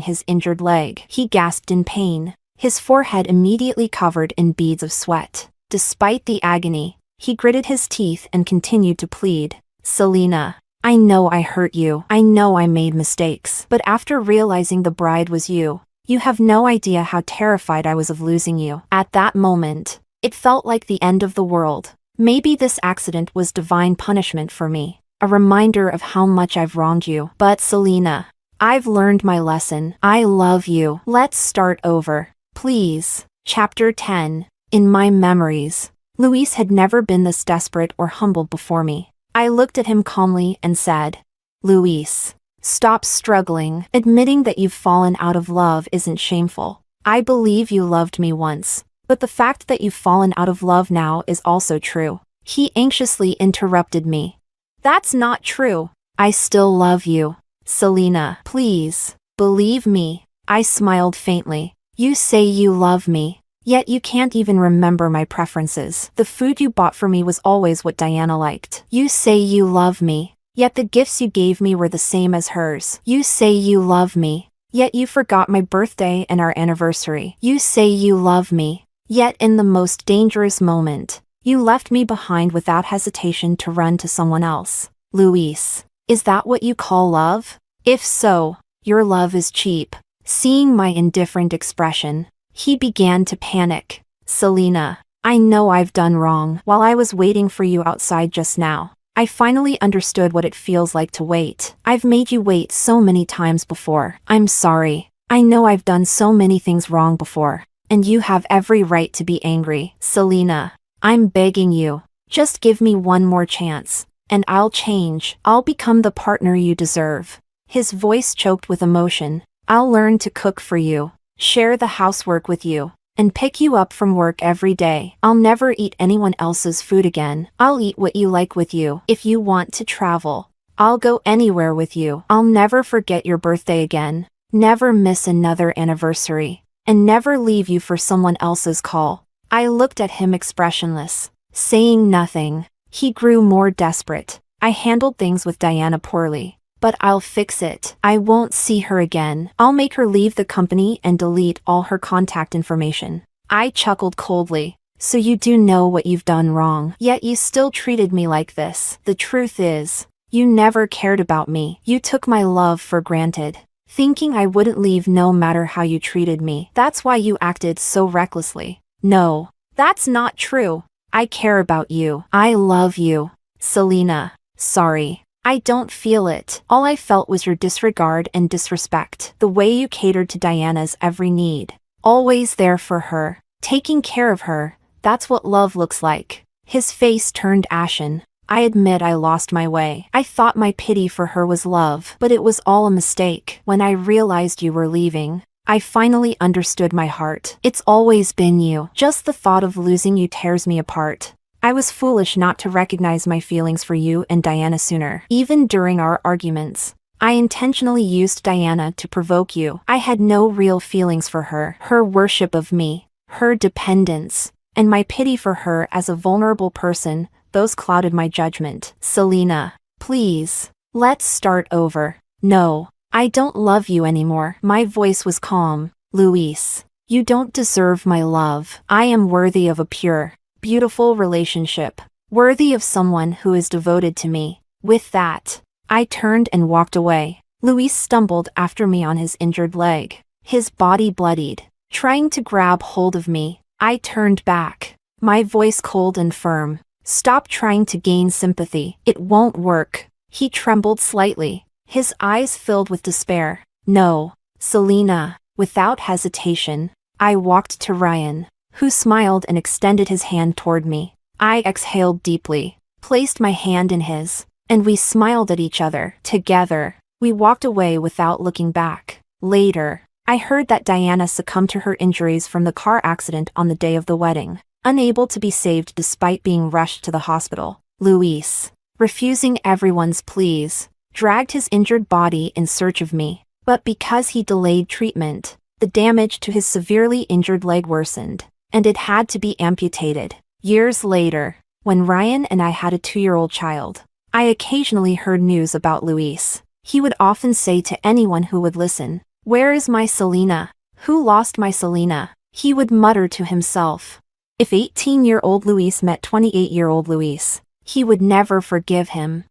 his injured leg. He gasped in pain, his forehead immediately covered in beads of sweat. Despite the agony, he gritted his teeth and continued to plead. Selena, I know I hurt you. I know I made mistakes. But after realizing the bride was you, you have no idea how terrified I was of losing you. At that moment, it felt like the end of the world. Maybe this accident was divine punishment for me, a reminder of how much I've wronged you. But Selena, I've learned my lesson. I love you. Let's start over. Please. Chapter 10. In my memories, Luis had never been this desperate or humbled before me. I looked at him calmly and said, Luis, stop struggling. Admitting that you've fallen out of love isn't shameful. I believe you loved me once. But the fact that you've fallen out of love now is also true. He anxiously interrupted me. That's not true. I still love you. Selena, please, believe me. I smiled faintly. You say you love me, yet you can't even remember my preferences. The food you bought for me was always what Diana liked. You say you love me, yet the gifts you gave me were the same as hers. You say you love me, yet you forgot my birthday and our anniversary. You say you love me, yet in the most dangerous moment, you left me behind without hesitation to run to someone else. Luis, is that what you call love? If so, your love is cheap. Seeing my indifferent expression, he began to panic. Selena, I know I've done wrong. While I was waiting for you outside just now, I finally understood what it feels like to wait. I've made you wait so many times before. I'm sorry. I know I've done so many things wrong before, and you have every right to be angry. Selena, I'm begging you, just give me one more chance, and I'll change. I'll become the partner you deserve. His voice choked with emotion. I'll learn to cook for you, share the housework with you, and pick you up from work every day. I'll never eat anyone else's food again. I'll eat what you like with you. If you want to travel, I'll go anywhere with you. I'll never forget your birthday again, never miss another anniversary, and never leave you for someone else's call. I looked at him expressionless, saying nothing. He grew more desperate. I handled things with Diana poorly, but I'll fix it. I won't see her again. I'll make her leave the company and delete all her contact information. I chuckled coldly. So you do know what you've done wrong, yet you still treated me like this. The truth is, you never cared about me. You took my love for granted, thinking I wouldn't leave no matter how you treated me. That's why you acted so recklessly. No, that's not true. I care about you. I love you. Selena, sorry. I don't feel it. All I felt was your disregard and disrespect. The way you catered to Diana's every need. Always there for her. Taking care of her. That's what love looks like. His face turned ashen. I admit I lost my way. I thought my pity for her was love, but it was all a mistake. When I realized you were leaving, I finally understood my heart. It's always been you. Just the thought of losing you tears me apart. I was foolish not to recognize my feelings for you and Diana sooner. Even during our arguments, I intentionally used Diana to provoke you. I had no real feelings for her. Her worship of me, her dependence, and my pity for her as a vulnerable person, those clouded my judgment. Selena, please, let's start over. No, I don't love you anymore. My voice was calm. Luis, you don't deserve my love. I am worthy of a pure, beautiful relationship, worthy of someone who is devoted to me. With that, I turned and walked away. Luis stumbled after me on his injured leg, his body bloodied, trying to grab hold of me. I turned back, my voice cold and firm. Stop trying to gain sympathy. It won't work. He trembled slightly, his eyes filled with despair. No, Selena. Without hesitation, I walked to Ryan, who smiled and extended his hand toward me. I exhaled deeply, placed my hand in his, and we smiled at each other. Together, we walked away without looking back. Later, I heard that Diana succumbed to her injuries from the car accident on the day of the wedding, unable to be saved despite being rushed to the hospital. Luis, refusing everyone's pleas, dragged his injured body in search of me. But because he delayed treatment, the damage to his severely injured leg worsened, and it had to be amputated. Years later, when Ryan and I had a 2-year-old child, I occasionally heard news about Luis. He would often say to anyone who would listen, "Where is my Selena? Who lost my Selena?" He would mutter to himself. If 18-year-old Luis met 28-year-old Luis, he would never forgive him.